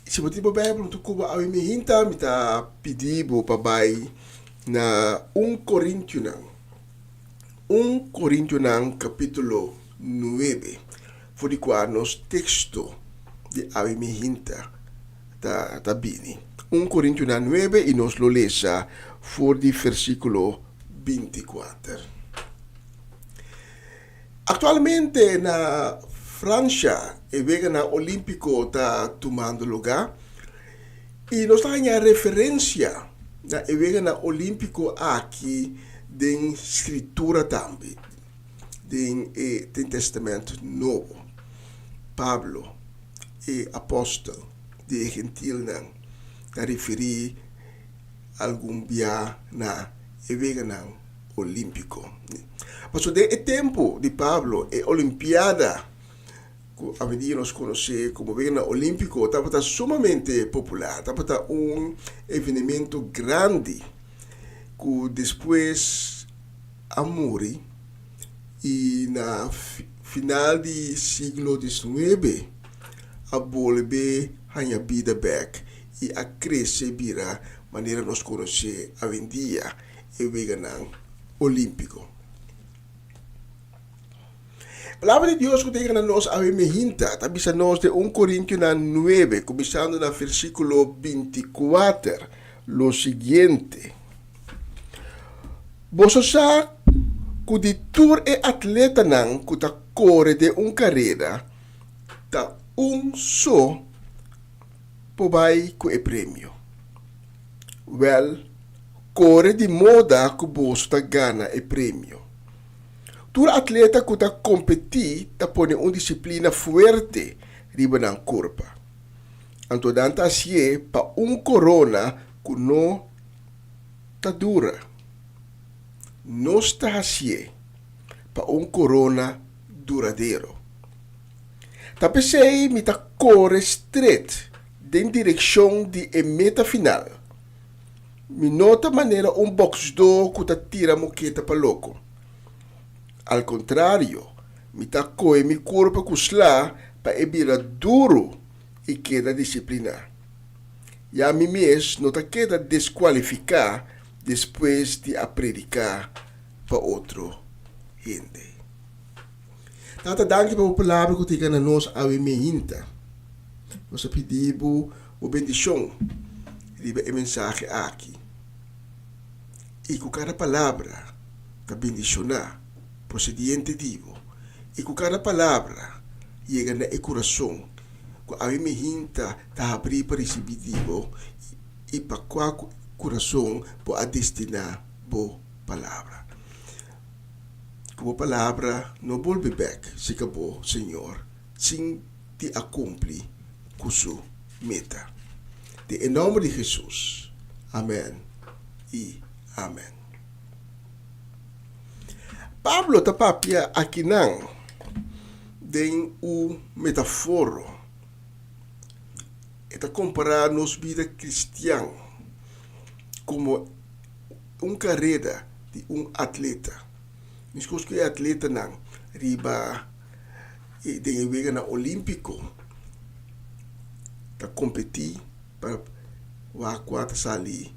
Se você tiver a Bíblia, tu a mim hinta me tá pedindo para vai na 1 Coríntios capítulo 9, foi qual nos texto de a mim hinta tá bem. 1 Coríntios 9 e nos lo lesa for di versículo 24. Actualmente na França e vega na Olímpico está tomando lugar e nós temos a referência na e vega na Olímpico aqui de escritura também de Testamento Novo. Pablo e apóstolo de gentil não a referir algum dia na e vega na Olímpico. Mas o tempo de Pablo e Olimpiada a medida nos conhecer como vega olímpico, estava sumamente popular, estava evento grande que depois a morrer e na final do século XIX a volver a vida back e a crescer vira maneira nos conhecer a vendia e vega olímpico. A palavra de Deus que tem nós a hinta, está nós de 1 Coríntios 9, começando no versículo 24, lo seguinte. Você sabe que o tour e atleta não que está corre de carreira, está só por vai com o prêmio. Well, corre de moda que você está ganha o prêmio. Todo atleta que está competir está põe uma disciplina forte riba na corpo. Então, danta assim para corona que não está dura. Não está assim para corona duradouro. Tá pensei me tá corre straight em direção de meta final. Me nota maneira box do que tá tira moqueta para louco. Al contrário, me tá coi mi corpo cusla para vira duro e queda disciplinar. E a mim mesmo não tá queda desqualificar depois de predicar para outro gente. Tata danke para a palavra que tem na nós a hinta. Nós pedimos o bendição riba a mensagem aqui. E com cada palavra tá bendicionar procediente divo e com cada palavra chega na coração que a mim hinta tá abrir para receber divo e para qual coração para destinar boa palavra. Como palavra não volve back se acabou Senhor sem te cumprir com sua meta. Em nome de Jesus. Amém e amém. Pablo tapapia aqui não tem metaforo. Está comparar nos vida cristã como carreira de atleta. Niscos que atleta não riba e de vega na olímpico está competir para o quarta sali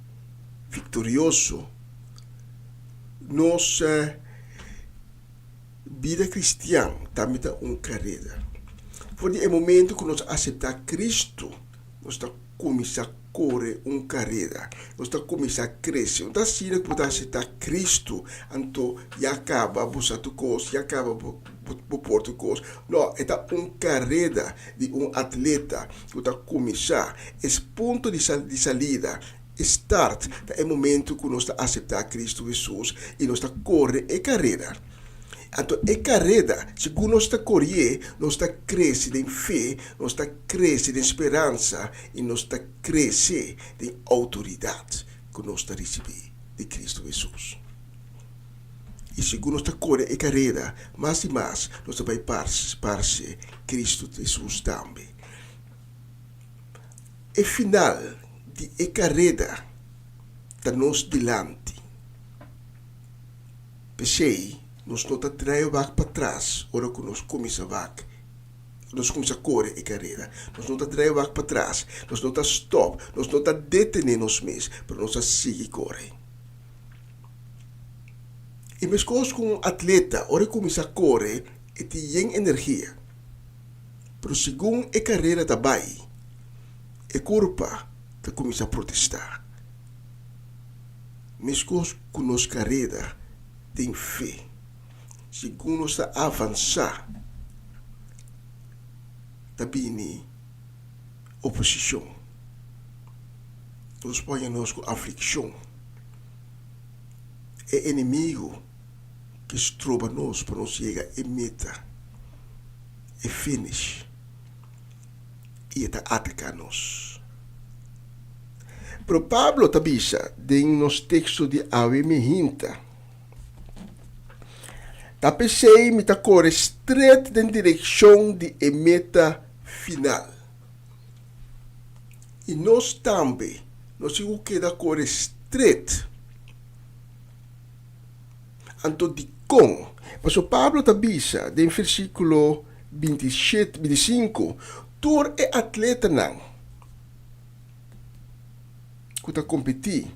vitorioso. Nossa vida cristã também está carreira. Foi o momento que nós aceitamos Cristo, nós está começar a correr carreira, nós está começar a crescer. Não está assim que você aceitar Cristo, então já acaba você tu coisa, já acaba por tu coisa. Não, é carreira de atleta que está começar. Esse ponto de salida. Start é o momento que nós está aceitar Cristo Jesus e nós está correr a carreira. Então, a carreira, segundo nós está correr, nós está crescendo em fé, nós está crescendo em esperança e nós está crescendo em autoridade que nós está recebendo de Cristo Jesus. E segundo esta corre e carreira, mais e mais, nós vai parse Cristo Jesus também. E final de carreira da nós dilante. Pensei, nós não traemos para trás, ora que nós começamos a correr e carreira. Nós não traemos para trás, nós não stop, nós não detener nós mesmos, para nós seguir correr. E mesmo com um atleta, ora começa a correr, e tem energia. Mas segundo a carreira da bai, a corpo começa a protestar. Mesmo com nossa carreira, tem fé. Segundo nós avançar, também oposição. Nós põe-nos com aflição. É inimigo que se trova nós para nós chegar a meta, e finish, e está atacar nós. Pero Pablo tabisa, em nosso texto de Ave Mehinta, tapesei me ta corre straight na direção de a meta final. E nós também, nós temos que da corre straight. Anto di com, mas o Pablo tabisa, em versículo 27, 25, tur é atleta não. Kuta competir,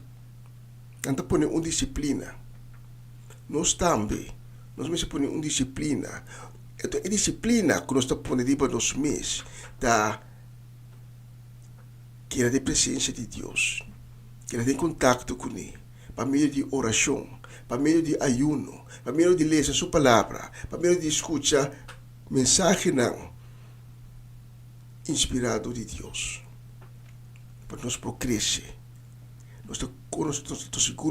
anta põe uma disciplina. Nós também, nós mesmos põe uma disciplina. Então, a disciplina que nós está põe de para nós mesmos, da que era de presença de Deus, que era de contato com Ele, para meio de oração, para meio de ayuno, para meio de ler a sua palavra, para meio de escutar mensagem não inspirado de Deus, para nós crescer. Nós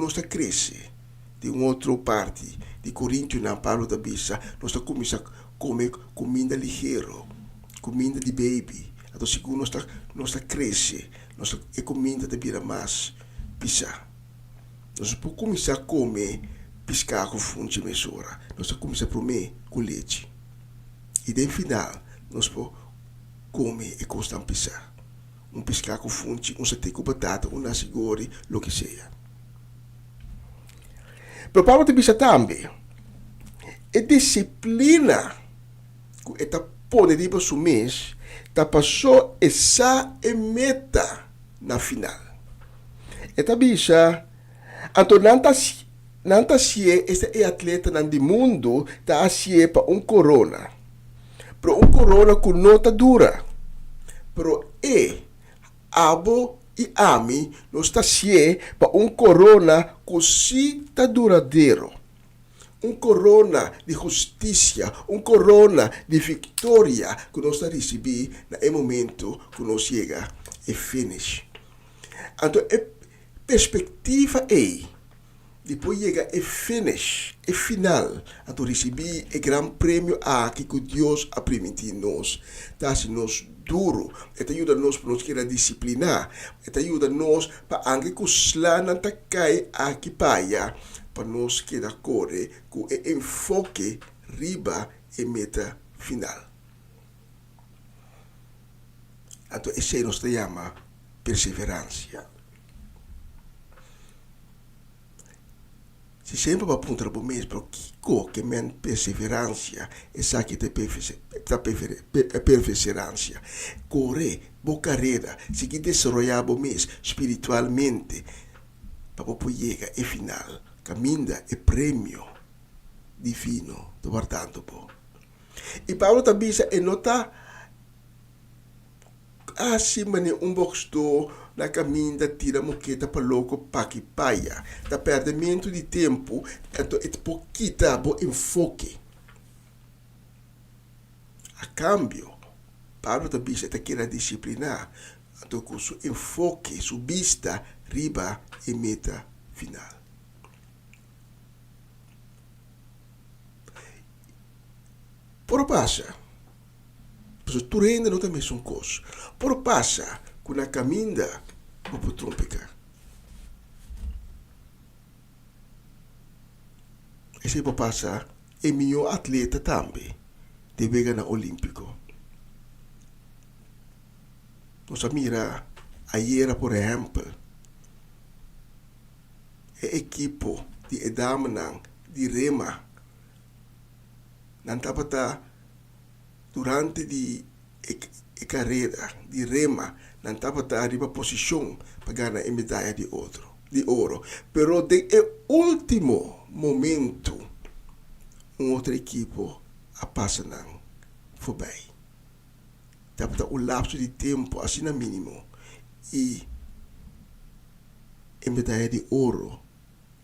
está crescer de uma outra parte de Coríntios, na Paulo da Bisa, nós está começando a comer comida ligeira, comida de baby. Então, segundo nós está crescer, nós é comida de bira mais pisar. Nós podemos começar a comer piscar com fundo de mesura. Nós começamos a comer com leite. E no final, nós podemos comer e constante pisar. Piscar com fundo, satê com batata, nasi goreng, o que seja. Pero Paulo te também. A disciplina que está pondo de seu mês, está passou essa meta na final. Eta bisa, então não se este atleta no mundo está se para corona. Pero corona com nota dura. Pero abo e ami não está se para corona que se está duradouro. Corona de justiça, corona de vitória que nós está recebendo no momento que nós chega e finish. Então, a perspectiva é, depois chega e finish, e final, então receber o grande prêmio aqui que Deus ha permitido nós, tá se nós duro, eta ajuda nós para nós querer disciplinar, eta ajuda nós para anche que slá não tá cai aqui paia, para nós querer correr com o enfoque riba e meta final. Então, esse nos chama perseverança. Se sempre para apontar para o mesmo, que men perseverança, essa que te perseverança. Correr, boa carreira, seguir desenvolver o mesmo espiritualmente, para poder chegar ao final, caminha e prêmio divino, do guardando po. E Paulo também diz, e nota, acima de box do na caminha tira moqueta para louco paqui paia, da perdimento de tempo, então é pouquita bo enfoque. A cambio, Paulo também está querendo disciplinar, então com seu enfoque, sua vista, riba e meta final. Por passa, tu rende não também são coisas. Por passa, com a caminha, para trompicar. esse passa é melhor atleta também de vega na Olímpico. Nós mira ayer, por exemplo, a equipo de Edamenang de rema nantapata durante a carreira de rema nantapata arriba posição para ganhar a medalha de ouro. Pero de último momento outra equipo a passa não foi bem. Tapata o lapso de tempo assim na mínimo e a medalha de ouro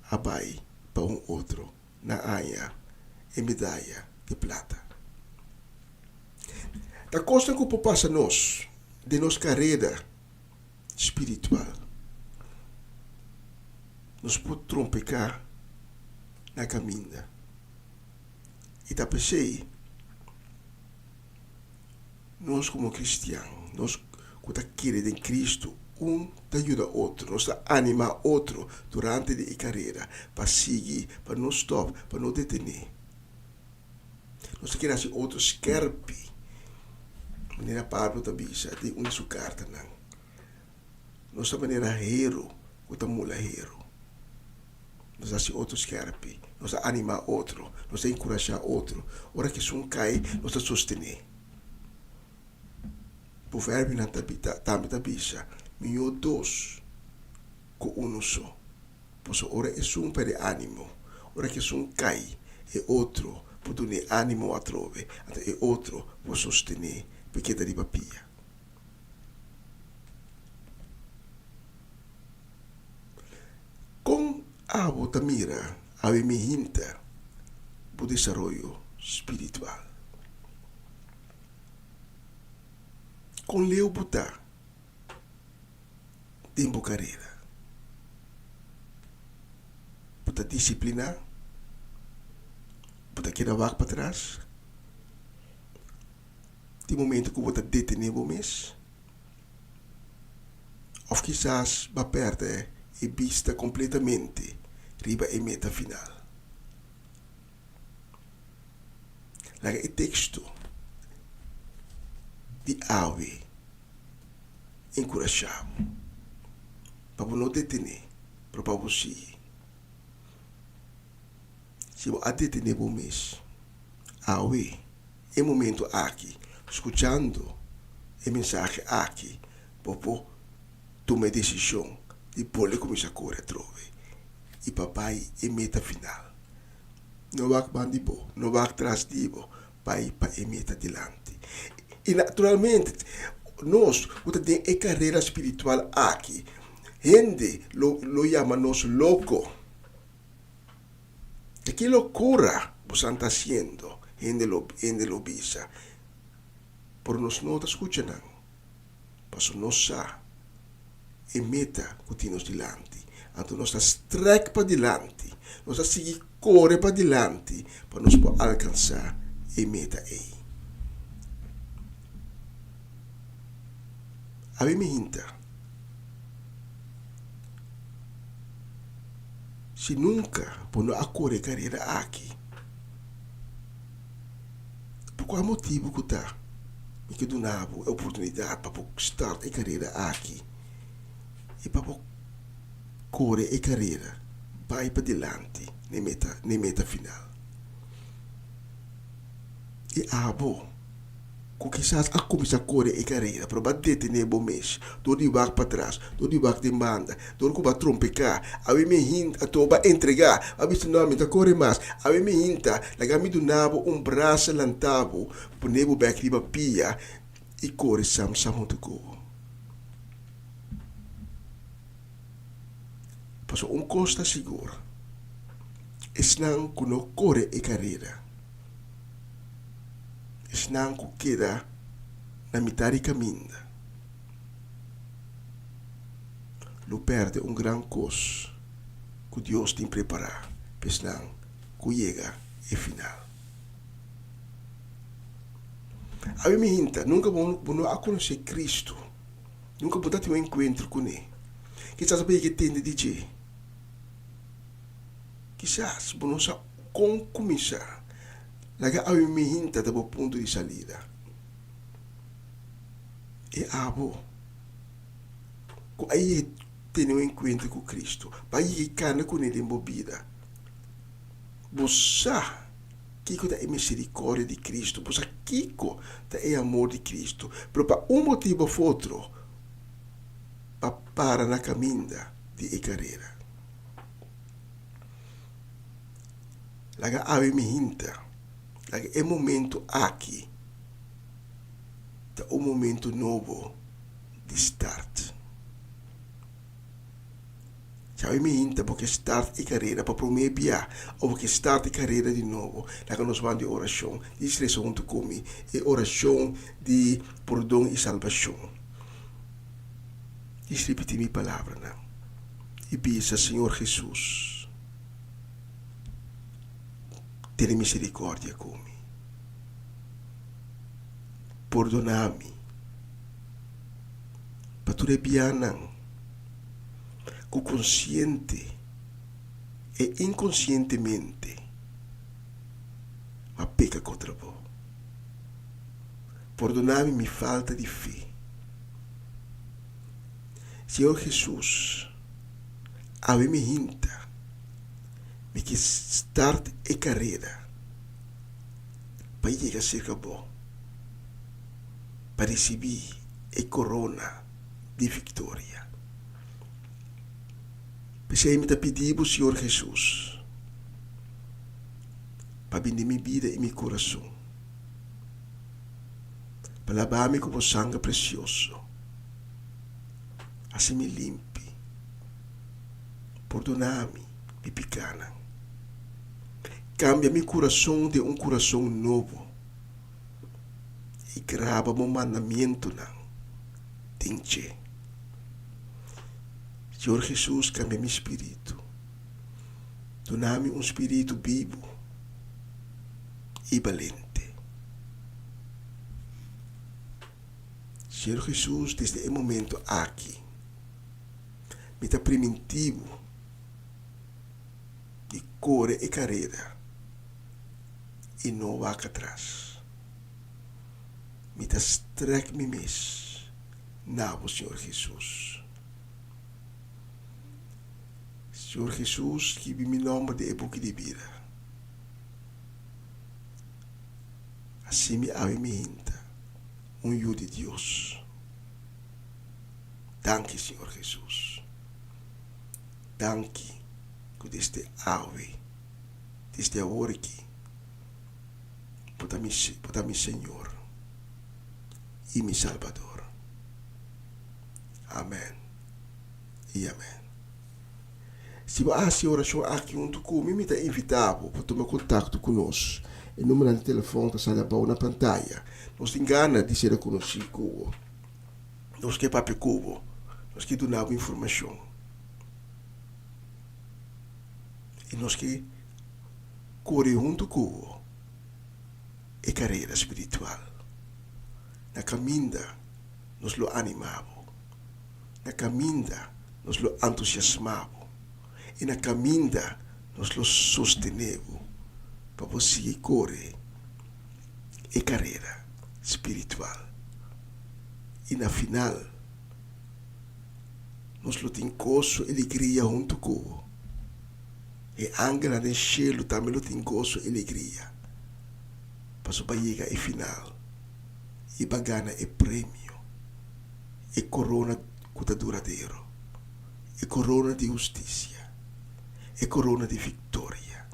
a vai para outro na anha a medalha de prata. Da costa que passa nós de nossa carreira espiritual nos pode trompecar na caminha e tá pensei nós como cristianos nós que tá querendo em Cristo te ajuda outro, nós anima outro durante a carreira para seguir, para não stop, para não detener. Nós queremos que outro skerpe maneira Pablo ta bisa de sua carta não. Nossa maneira hero, que ta mula hero. Nós assim outro skerpe, nós anima outro, nós encorajar outro. Ora que sun cai, nós sostener. Provérbio na também bisa. Melhor dois com só. Pois ora é um para ânimo. Ora que um cai, é outro por dar ânimo a trove. Até é outro por sostener, porque da papia. Com a botamira, a me hinta por desenvolvimento espiritual. Com leu botar tempo carreira. Puta disciplina. Puta queda vaca para trás. Tem momento que puta detener o mês. Ou quizás vai perder e vista completamente riba e meta final. Laga o texto de Ave encorajado. Para não detener, para você. Se você detener o mês, awe, é momento aqui, escutando a mensagem aqui, para tomar decisão de poder começar a correr trove. E papai é meta final. Não vai bandibo, não vai atrás de bo, pai para a meta adiante. E naturalmente, nós, que temos a carreira espiritual aqui, gente lo llama nos loco. ¿Qué locura vos están haciendo? Gente lo visa. Por nos no te escuchan. Paso no sa. E meta que temos dilante. Anto nos strek para dilante. Nos seguir corre para dilante. Para nos alcançar e meta aí. A mim me hinta. Se nunca pono a correr carreira aqui, por qual motivo que tá? E que do nabo a oportunidade para start a carreira aqui e para correr a carreira vai para dilante na meta final. E que quizás a começar a correr a carreira para bater detener o mês, do de baixo para trás, do de baixo de banda, do que vai trompecar, a me hinta, a toba entregar, a visto não me corre mais, a me hinta, la gami do nabo braço lantabo, por nebo back riba pia e corre sam muito go. Passou costa seguro. Esnang kuno corre a carreira. Esnang ku queda na metade caminho. Lo perde grande coisa que Deus tem preparado. Esnang ku chega e final. A mim me hinta, nunca vou conhecer Cristo. Nunca vou ter um encontro com Ele. Quizás saber que tem de dizer. Quizás vou com começar. Laga a me hinta do ponto de salida. E abo. Com aí tem um encontro com Cristo. Para aí cana com ele embobida. Bossa, Kiko da é misericórdia de Cristo. Bossa, Kiko da é amor de Cristo. Pero para um motivo ou outro, para na caminha de carreira. Laga ave me hinta. Laga é momento aqui. É um momento novo de start. Sabe me hinta porque start e carreira para prometer ou porque start e carreira de novo. Laga nós vamos de oração. Isso é junto comigo. É oração de perdão e salvação. Isso repete minha palavra, não? E pensa, Senhor Jesus, tenha misericórdia comigo. Perdona-me. Para tu rebianan, com consciente e inconscientemente, ma peca contra vos. Perdona-me minha falta de fé. Senhor Jesus, ave-me hinta, me que start e carreira, para chegar a ser bom, para receber a corona de vitória. Pensei me pedir, Senhor Jesus, para bendir minha vida e meu coração, para lavar-me com o sangue precioso. Assim me limpe, perdona-me, me picana. Cambia meu coração de um coração novo e grava meu mandamento não. Tinche. Senhor Jesus, cambia meu espírito. Dona-me um espírito vivo e valente. Senhor Jesus, desde o momento aqui, me dá primitivo de corre e carreira e não vá atrás. Me dá streck-me mes na Senhor Jesus. Senhor Jesus, que me nome de boca de vida. Assim me ave me hinta um eu de Deus. Danke, Senhor Jesus. Danke por este ave, deste hora aqui, por mi Senhor e mi Salvador. Amém e amém. Se você oração aqui junto comigo, me está invitado para tomar contato conosco. O número de telefone está na pantalla. Não se engana de ser conhecido. Nós que papi cubo, nós que donamos informação. E nós que corre junto com a carreira espiritual. Na caminha, nós lo animamos. Na caminha, nós lo entusiasmamos. E na caminha, nós lo sostenemos para você correr a carreira espiritual. E na final, nós lo temos gozo e alegria junto com. E anche nel cielo também lo tem gozo e alegria. Para chegar ao final e bagana e prêmio e corona que está duradouro e corona de justiça e corona de vitória.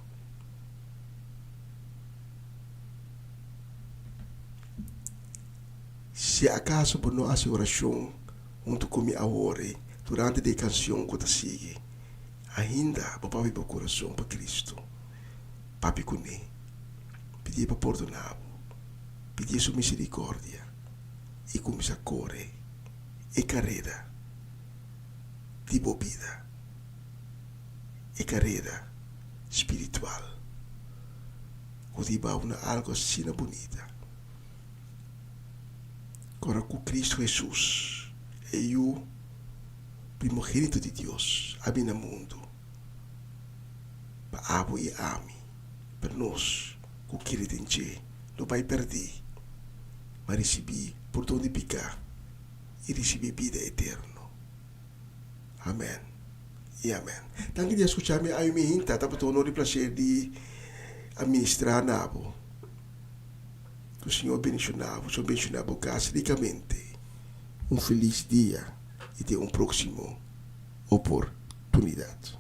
Se acaso por não fazer oração junto com minha agora durante a canção que está sigue, ainda para abrir o coração para Cristo, papi com ele, pedir para perdonar, pedir sua misericórdia e começar a correr e carreira de bebida e carreira espiritual. O diba algo assim bonita. Agora com Cristo Jesus é o primogênito de Deus, habita no mundo. Abo e ame, per nos, cu kiritinche, no pai perdi, ma recebi por donde pica e recebi vida eterno. Amen. E amen. Tanto di ascoltarmi a mi hinta, tapo tono di placer di amministrar nabo. Que o Senhor bendicionava, o Senhor bendicionava o caso ricamente. Um feliz dia e de um próximo oportunidade.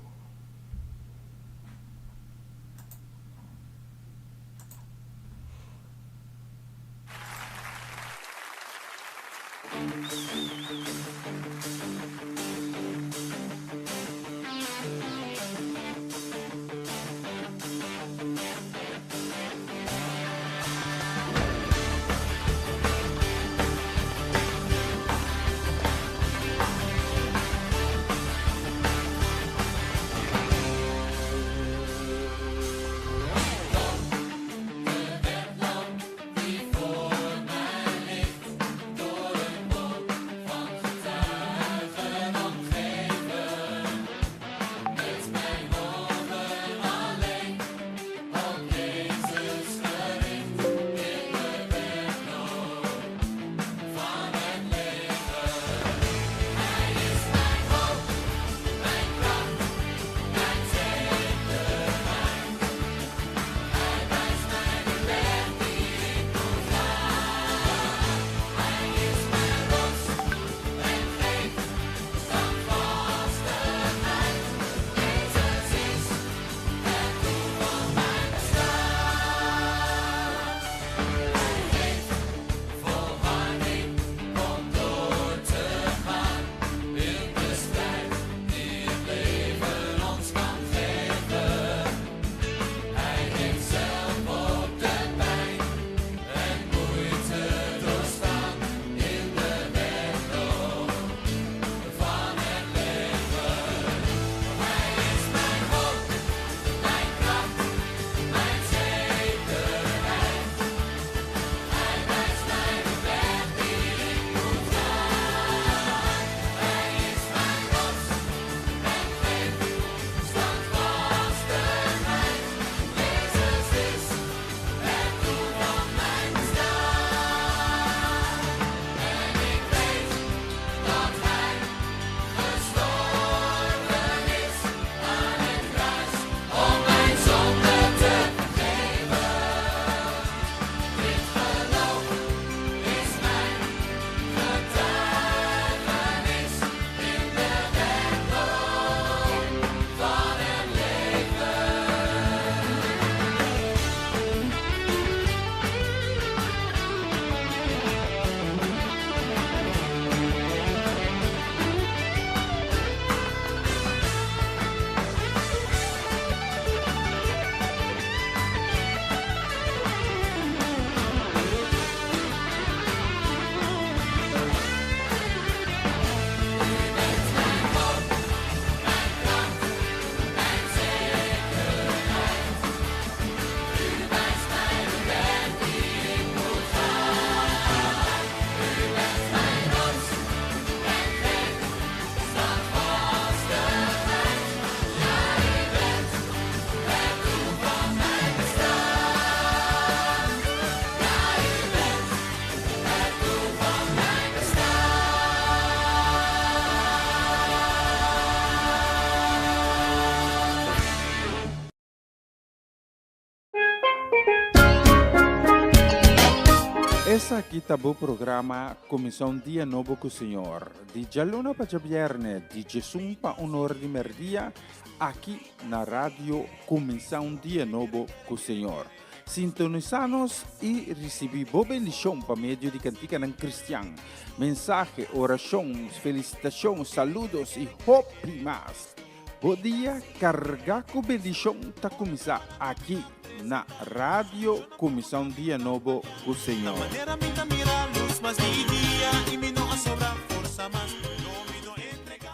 Essa aqui tá o programa Comissão Dia Novo com o Senhor. De Jaluna para Viernes, de Jesus para Honor de Merdia, aqui na rádio Comissão Dia Novo com o Senhor. Sintonizanos e recebi boa bendição para meio de cantiga ng Cristian. Mensagem, oração, felicitações, saludos e hope mais. Bom dia, carga com bendição tá começar aqui na Rádio Comissão Dia Novo com o Senhor. Manera minta mira luz, mas di dia y mi no sobra fuerza más, no mi no entregar.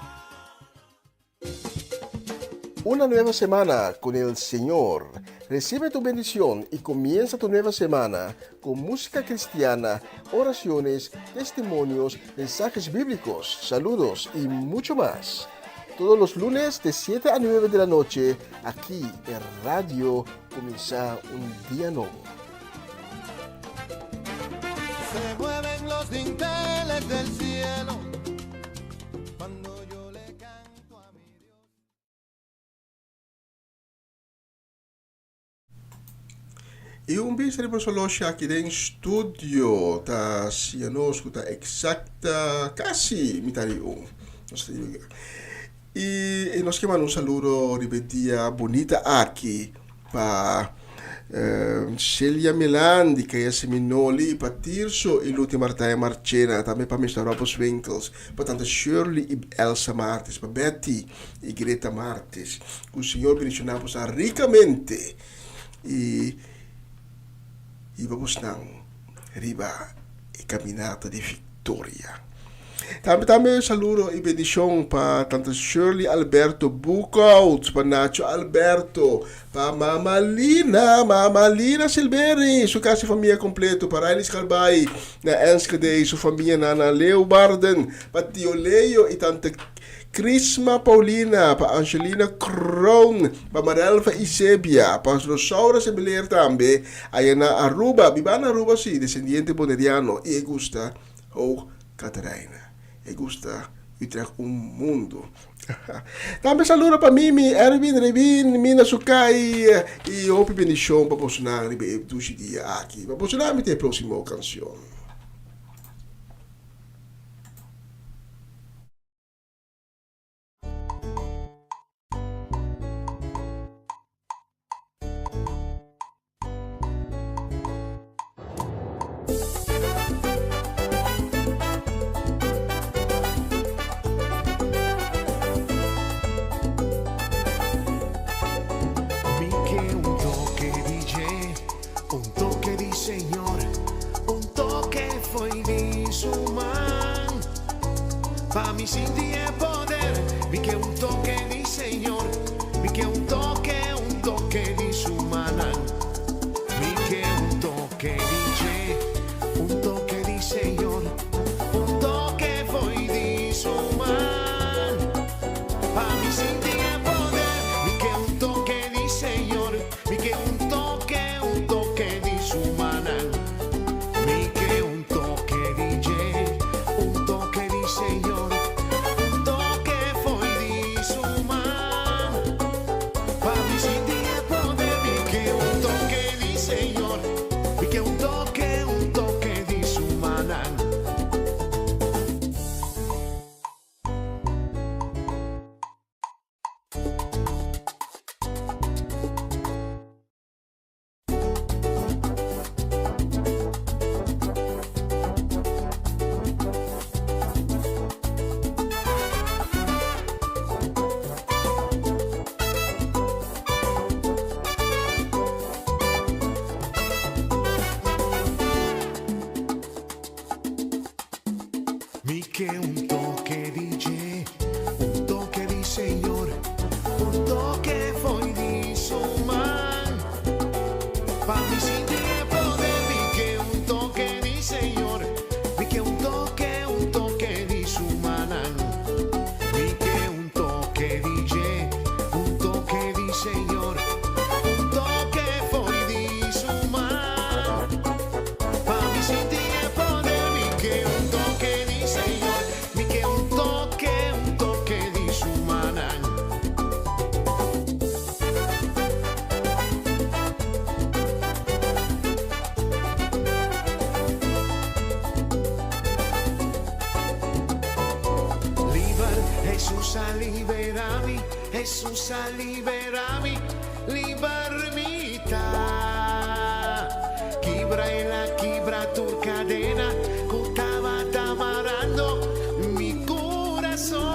Una nueva semana con el Señor. Recibe tu bendición y comienza tu nueva semana con música cristiana, oraciones, testimonios, mensajes bíblicos, saludos y mucho más. todos los lunes de 7 a 9 de la noche, aquí en Radio Comienza un Día Nuevo. Se mueven los dinteles del cielo cuando yo le canto a mi Dios. E un biseribo solosha aqui em estúdio, tá cianosco, tá exacta, quase mitari E nós queremos um saludo ripetia bonita aqui para Celia Melandi, que é Seminoli, para Tirso e Luti Martaia Marcena, também para Mr. Robos Winkels, para tanta Shirley e Elsa Martes, para Betty e Greta Martes. O Senhor bendicionamos ricamente e vamos nang riba e caminata de vitória. Também saludo e bendição para tanto Shirley Alberto Bukout, para Nacho Alberto, para Mama Lina Silveri, sua casa e família completo, para Ailis Calbai, na Enschede, sua família Nana Leo Barden, para Tio Leo e tanta Crisma Paulina, para Angelina Crown, para Marelva Isebia, para Rosaura Sebeler também, aí na Aruba, Bibana Aruba sim, descendiente boneriano, e gusta o Catarina. E gusta Utrecht mundo. Também saludo para Mimi, Erwin, Revin, Mina Sukai e Opi Bendição para posicionar dos dias aqui. Para posicionar a próxima canção. Mi senti e poder, vi che un toque di Señor, vi che un toque di su manan, vi che un toque di Je, un toque di Señor, un toque foi di su man. Pa mi senti e poder, vi che un toque di Señor, vi che un toque di su manan, vi che un toque di Je, un toque di Señor. Che un toque di Je, un toque di Señor, un toque foi di su man. Pa mi senti e poder, vi che un toque di Señor, vi che un toque di su manan. Vi che un toque di Je, un toque di Señor, un toque foi di su man. Pa mi senti e poder, vi che un toque di Señor, vi che un toque di su manan. Jesús a liberami, libermita. Kibra e la kibra tu cadena, estaba amarrando mi corazón.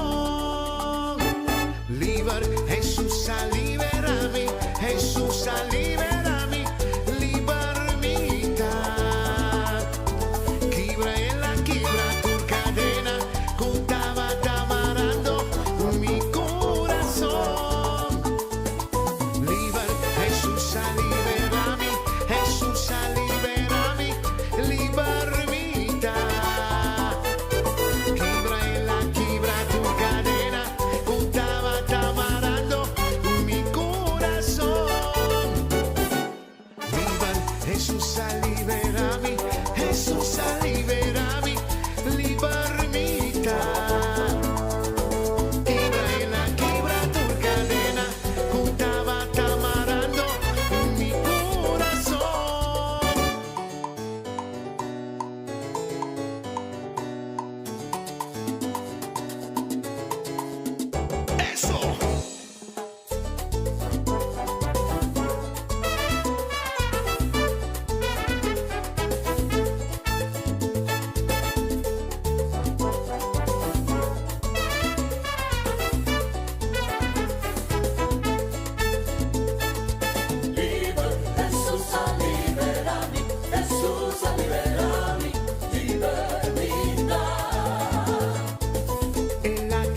Jesús a liberami, Jesús a liberami, libermita. Kibra e la kibra tu cadena, estaba amarrando mi corazón. Jesús a liberami, Jesús a liberami.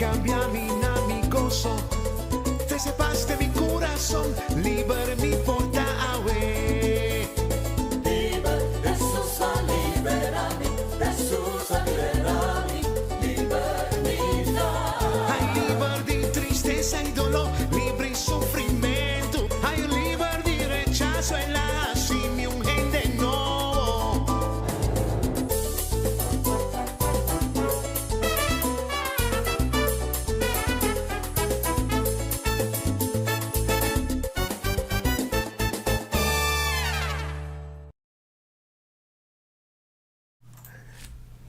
cambia mi gozo. Te sepas de mi corazón, libre mi porta away. Liber, Jesús a liberarme, Jesús a liberarme, libertad. Hay libre de tristeza y dolor, libre y sufrimiento. Hay libre de rechazo en la simia, un gente no.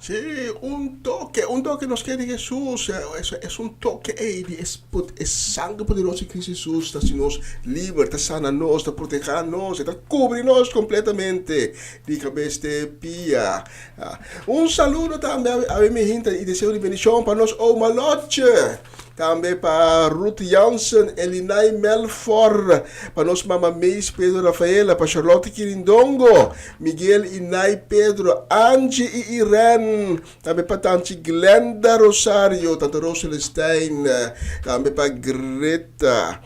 Sí, un toque nos queda de Jesús, es un toque es sangue poderoso de Cristo Jesús, que nos liberta, sana nos, está protege nos, está cubre nos completamente de cabeza de pia. Un saludo también a mi gente y deseo de bendición para nos o maloche. Também para Ruth Jansen, Elinay Melfor, para nossa mama Meis Pedro Rafaela, para Charlotte Quirindongo, Miguel Inay Pedro, Angie e Irene, também para Tanti Glenda Rosario, Tanta Rosel Stein, também para Greta.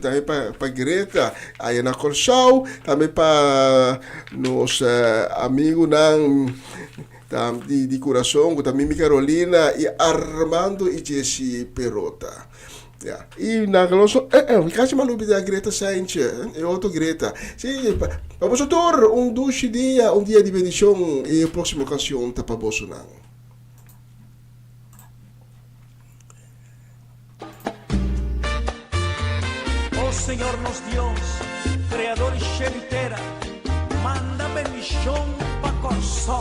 Também para Greta, aí na Corsau, também para nos amigos de coração, também minha Carolina e Armando e Jesse Perota. E na nossa, casi mal da Greta Sanchez, e outro Greta. Sim, vamos ter um dia de bendição e a próxima canção tá para Bolsonaro. Oh Señornos Dios, Creador y Shemitera, manda bendición pa' Corsó.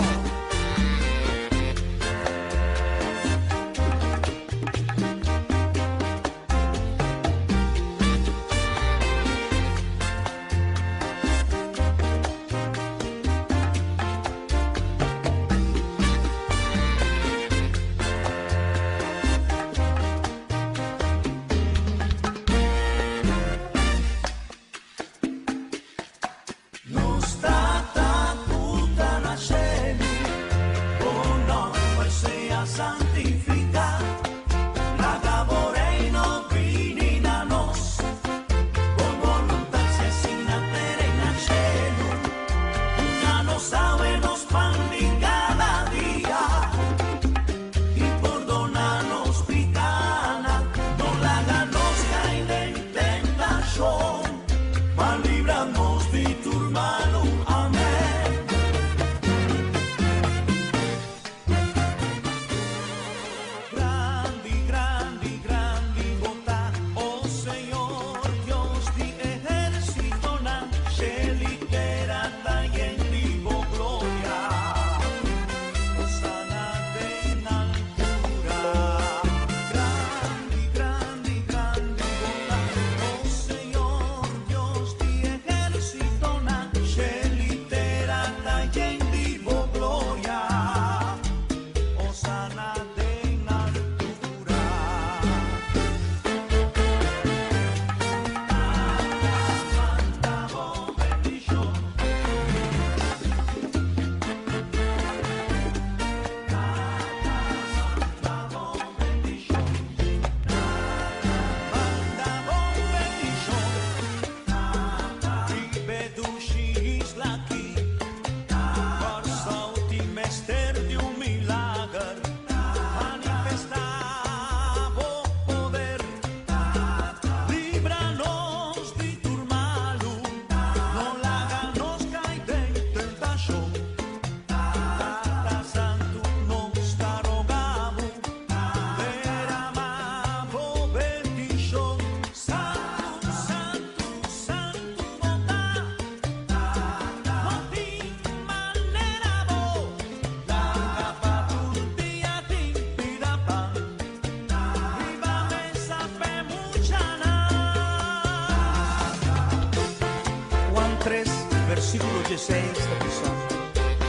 Versículo 16 da prisão.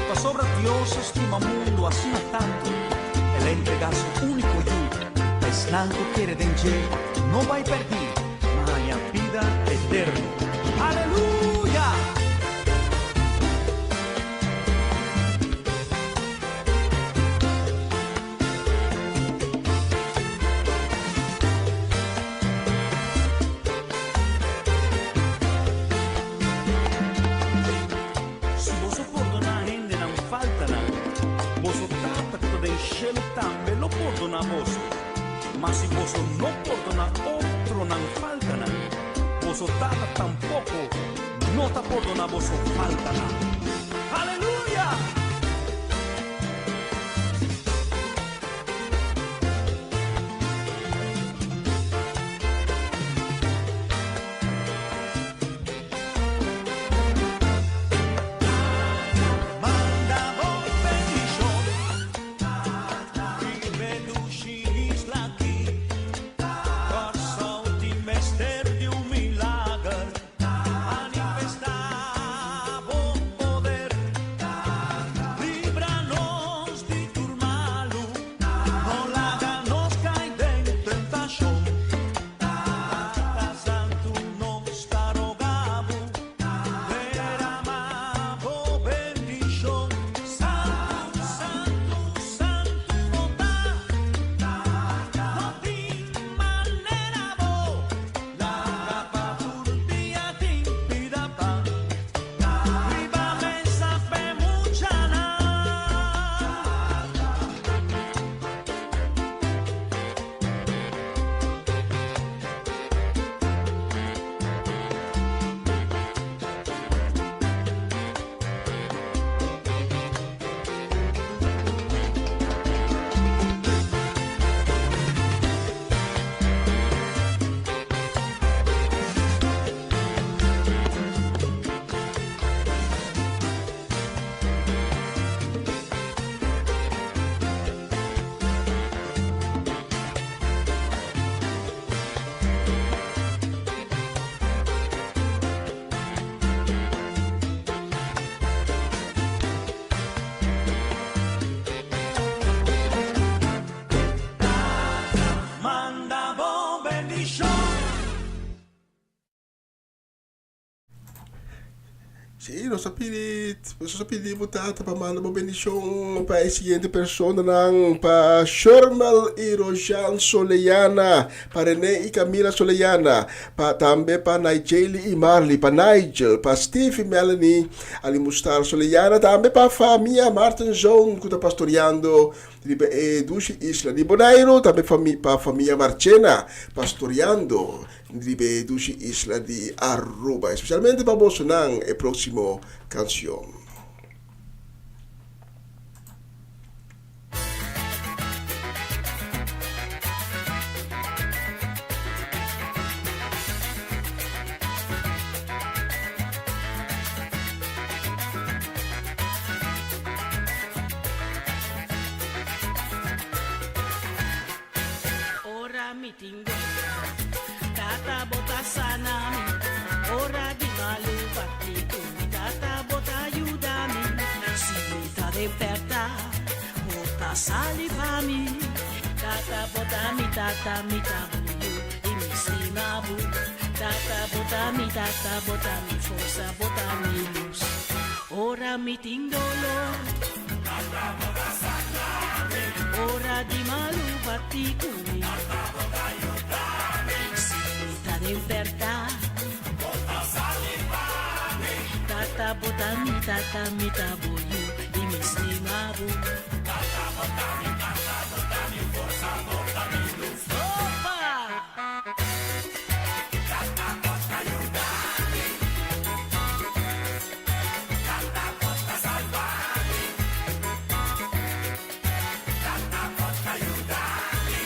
Mas obra Dios estima o mundo assim tanto, Ele entrega su único hijo, mas nada quiere denche, não vai perder, mas a vida eterna. Aleluia! también lo perdona vos. Mas si vos no perdona otro, no falta nada. Vos dada tampoco, no te perdona vos falta nada. ¡Aleluya! Sí, nossa pedimos tata para mandar uma bendição para a seguinte pessoa não para Shermal e Rojan Soleiana, para René e Camila Soleiana, para também para Nigel e Marley, para Nigel, para Steve e Melanie, Ali Mustar Soleiana, também para a família Martin João que está pastoreando de Dushi Isla de Bonaire, também para a família Marchena pastoreando de Dushi Isla de Aruba, especialmente para Bolsonaro e próximo canción. Ora mi tingo, tata bota sana mi, ora di malu battico mi, tata bota aiutami, si vita de perta, bota salivami, tata bota mi tabuyu, e mi simabu, tata bota mi forza, bota mi luz, ora mi tingolo, tata bota sana mi, ora di malu battico mi, tata bota aiutami, si vita de perta, bota salivami, tata bota mi tabuyu, e mi simabu, tata bota mi forza, bota mi luz. Opa! Tata bota aiutami, tata bota salvami, tata bota aiutami,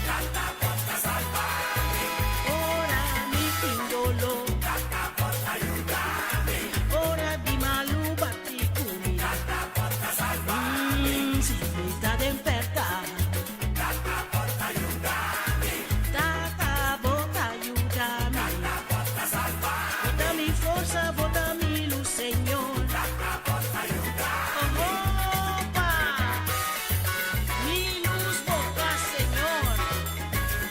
tata bota salvami. Ora mi tindolo, tata bota aiutami, ora di malu batticumi, tata bota salvami, si vita d'emperta, tata bota aiutami, tata bota aiutami, tata bota salvami, botami forza, botami luz, Señor, tata bota aiutami. Opa! Mi luz bota, Señor,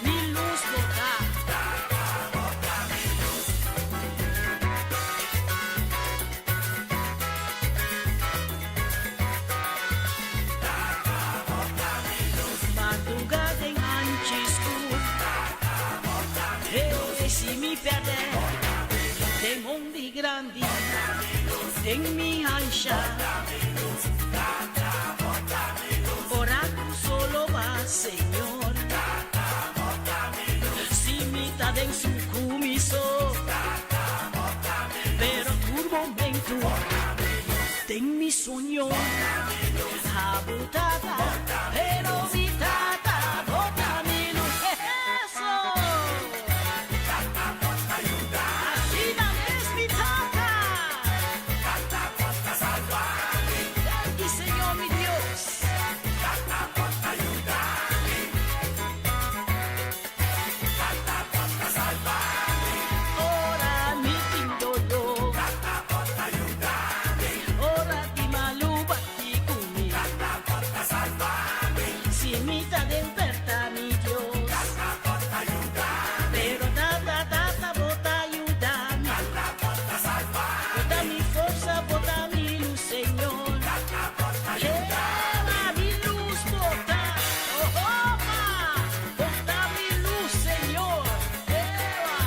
mi luz bota, tata bota mi luz. Madrugada em antisco, eu se me perder, tem mundo grande, tem minha ancha, en su comiso. Pero un momento, ten mi sueño, abutada, pero mi tata, bota mi luz. Eso. Así es mi tata. Y Señor mi Dios. Ora mi tindoyo. Ora di maluba di cumi. Si imita de perta mi Dios. Pero tata bota ayúdame. Bota mi fuerza, bota mi luz, Señor. Lleva mi luz, bota. Oh, bota mi luz, Señor. Lleva.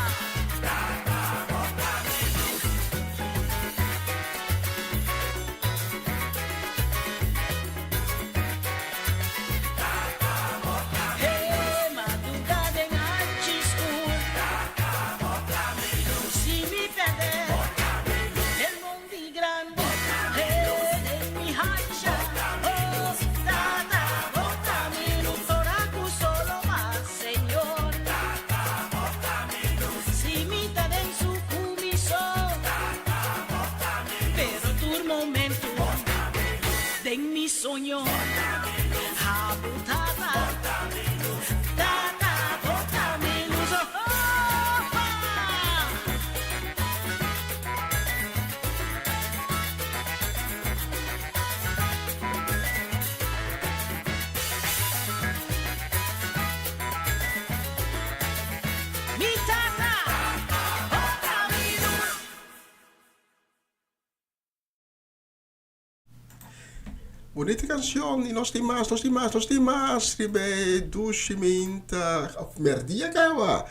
Madrugada en Achisur. Si mi pede el mundo grande en mi hacha. Oh, tata, bota mi luz, oracu solo más, Señor. Si mi pede en su comiso. Pero tu momento den mi sueño. Abutada. Tata, bota mi luz. Mi tata, bota mi luz. Bonita canción, y los demás, ribe Dushimenta, of Merdia Kawa,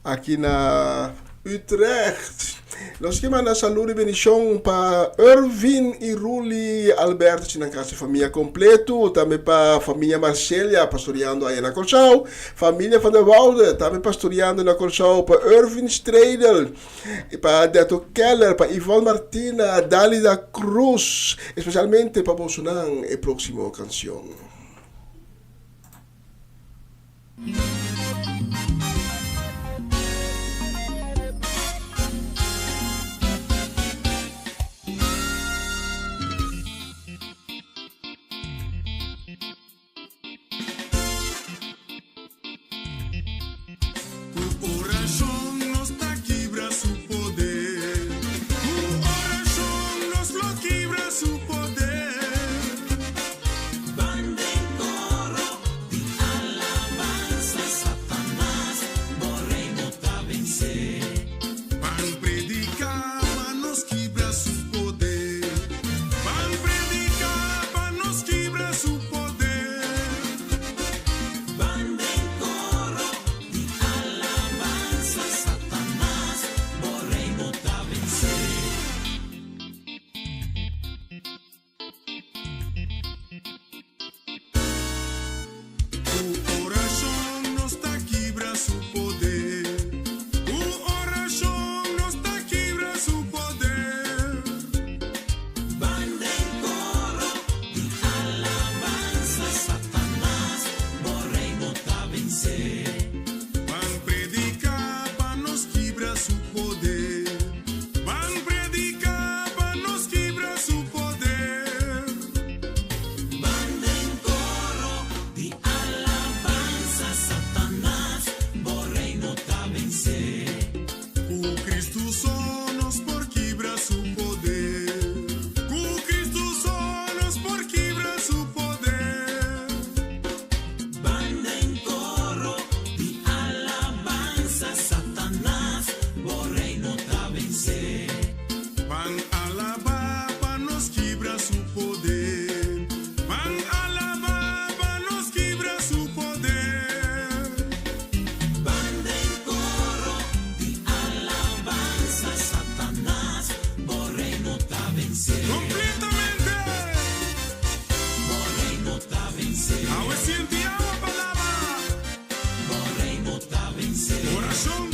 aqui na Utrecht. Nós queremos na saúde e bendição para Irvin e Ruli Alberto, na casa de família completo, também para a família Marcélia, pastoreando aí na Colchão, família Van der Walde, também pastoreando na Colchão, para Irvin Streidel, e para Deto Keller, para Ivone Martina, Dalida Cruz, especialmente para Bolsonaro, a próxima canção. Oración nos da quebra su poder. Tu oración nos lo quebra su poder. Van en coro de alabanza, Satanás, morremos a vencer. Van predicar, van nos quebra su poder. Van predicar, van nos quebra su poder. Van en coro de alabanza, Satanás, morremos a vencer. Tu oración nos da quebra su poder. Tu oración nos da quebra su poder. Van en coro de alabanza, Satanás, morremos a vencer. Van predicar, van nos quebra su poder. Van predicar, van nos quebra su poder. Van en coro de alabanza, Satanás, morremos a vencer. O Cristo sonos por quebra su poder. O Cristo sonos por quebra su poder. Van en coro de alabanza, Satanás, morremos a vencer. Van alabar, van nos quebra su poder. Van alabar, van nos quebra su poder. Van en coro de alabanza, Satanás, morremos a vencer. Completamente. Morremos a vencer. Ahora siente a palabra. Morremos a vencer. Oración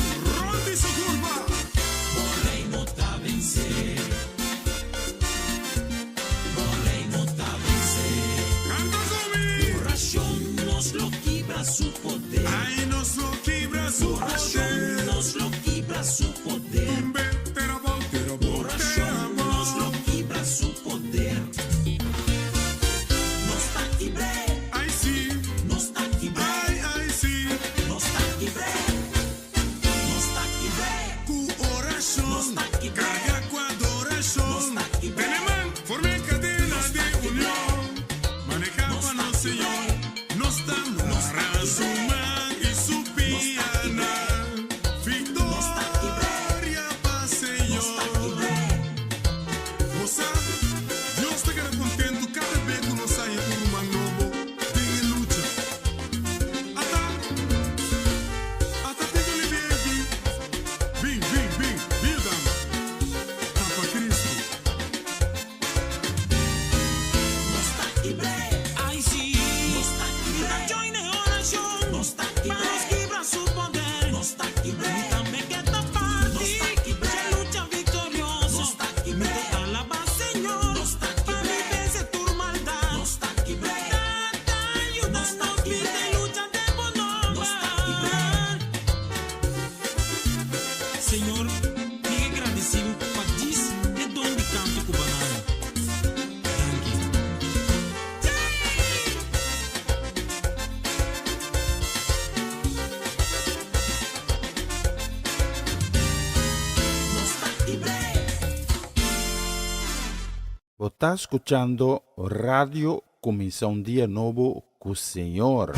está escuchando Radio Comienza un Día Nuevo con el Señor.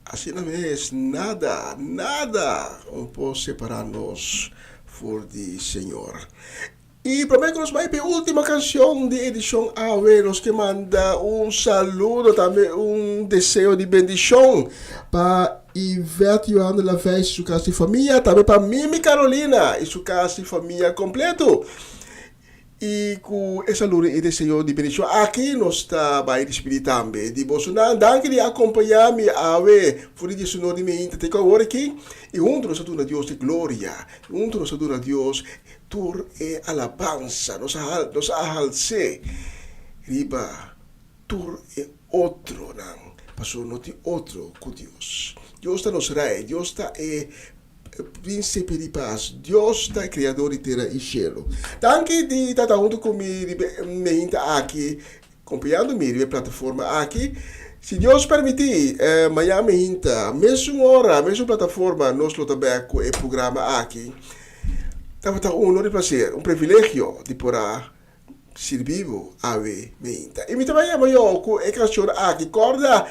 Así no es nada, nada puede separarnos por el Señor. Y prometo nos va a última canción de edición AV, nos que manda un saludo, también un deseo de bendición para Ivete Johanna Lavés y su casa y familia, también para Mimi Carolina y su casa y familia completo. E com essa lura e desejo de bendição aqui nós está vai despedir também de Bolsonaro. Danke de acompanhar-me a ver por isso não de me entender agora aqui e nós adoramos a Deus de glória, nós adoramos a Deus tur e alabança, nós ahalse riba tur e outro não, passou não tem outro com Deus. Deus está nos rei, Deus está príncipe de paz, Deus está criador de terra e cielo. Danke de estar junto comigo, me aqui, acompanhando-me na plataforma aqui. Se Deus permitir, amanhã me inta, mesma hora, mesma plataforma, nós também com o programa aqui. Estava um honor e prazer, um privilégio de poder servir a me inta. E me também amanhã com a canção aqui, corda,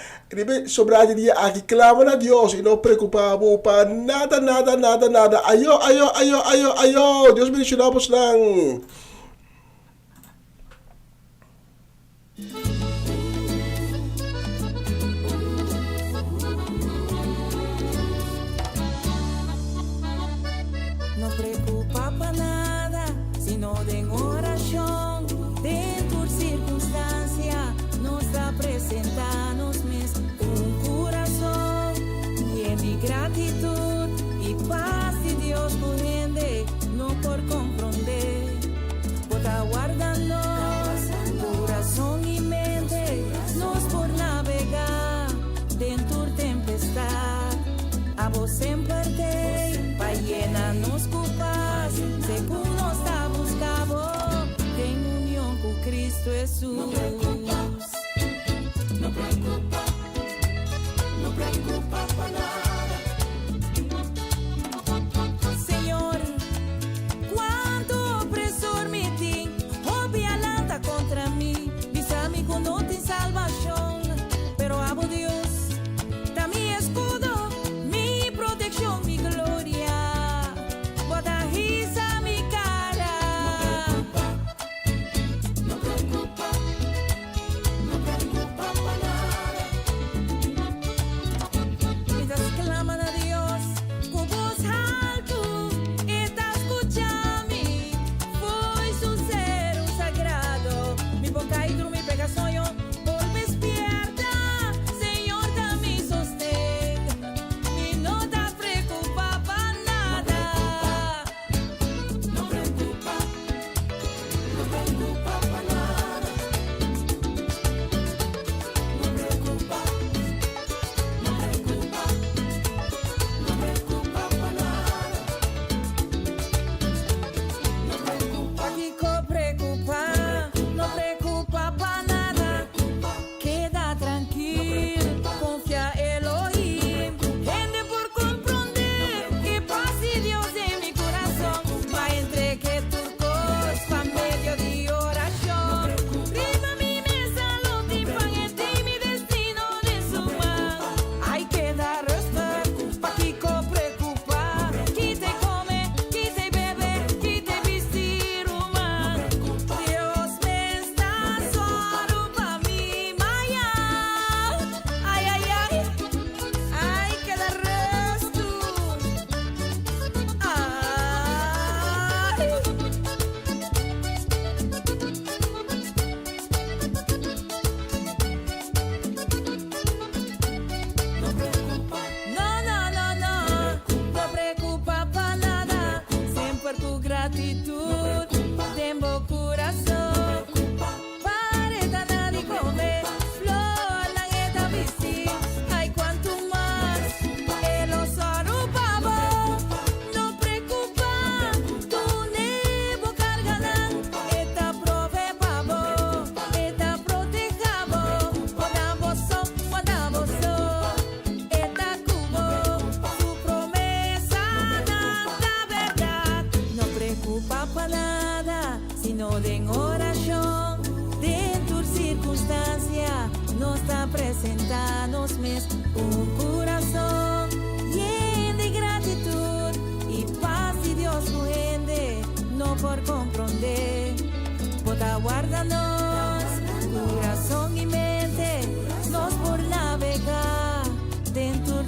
sobre dia aqui, clama a Deus e não preocupado para nada. Ayo, Deus me deixou nós não. No preocupa para nada, sino de oración, de tu circunstancia, nos apresentamos un corazón lleno de gratitud y paz de Dios corriente, no por comprender, por guardando corazón y mente, nos por navegar dentro de tempestad, a vos siempre pa llena-nos com paz, segundo nos está buscando, em união com Cristo Jesus. No preocupa para nada. Senhor, quanto opressor me tem, houve alanta contra mim, visa-me com não tem salvação, pero amo Deus, da mi escudo, mi protección, mi gloria, bota risa mi cara. No preocupa,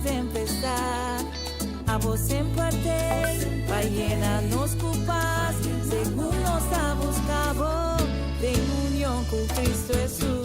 tempestad. A vos sempre tem, vai llenar nos culpas, según nos ha buscado, de unión con Cristo Jesús.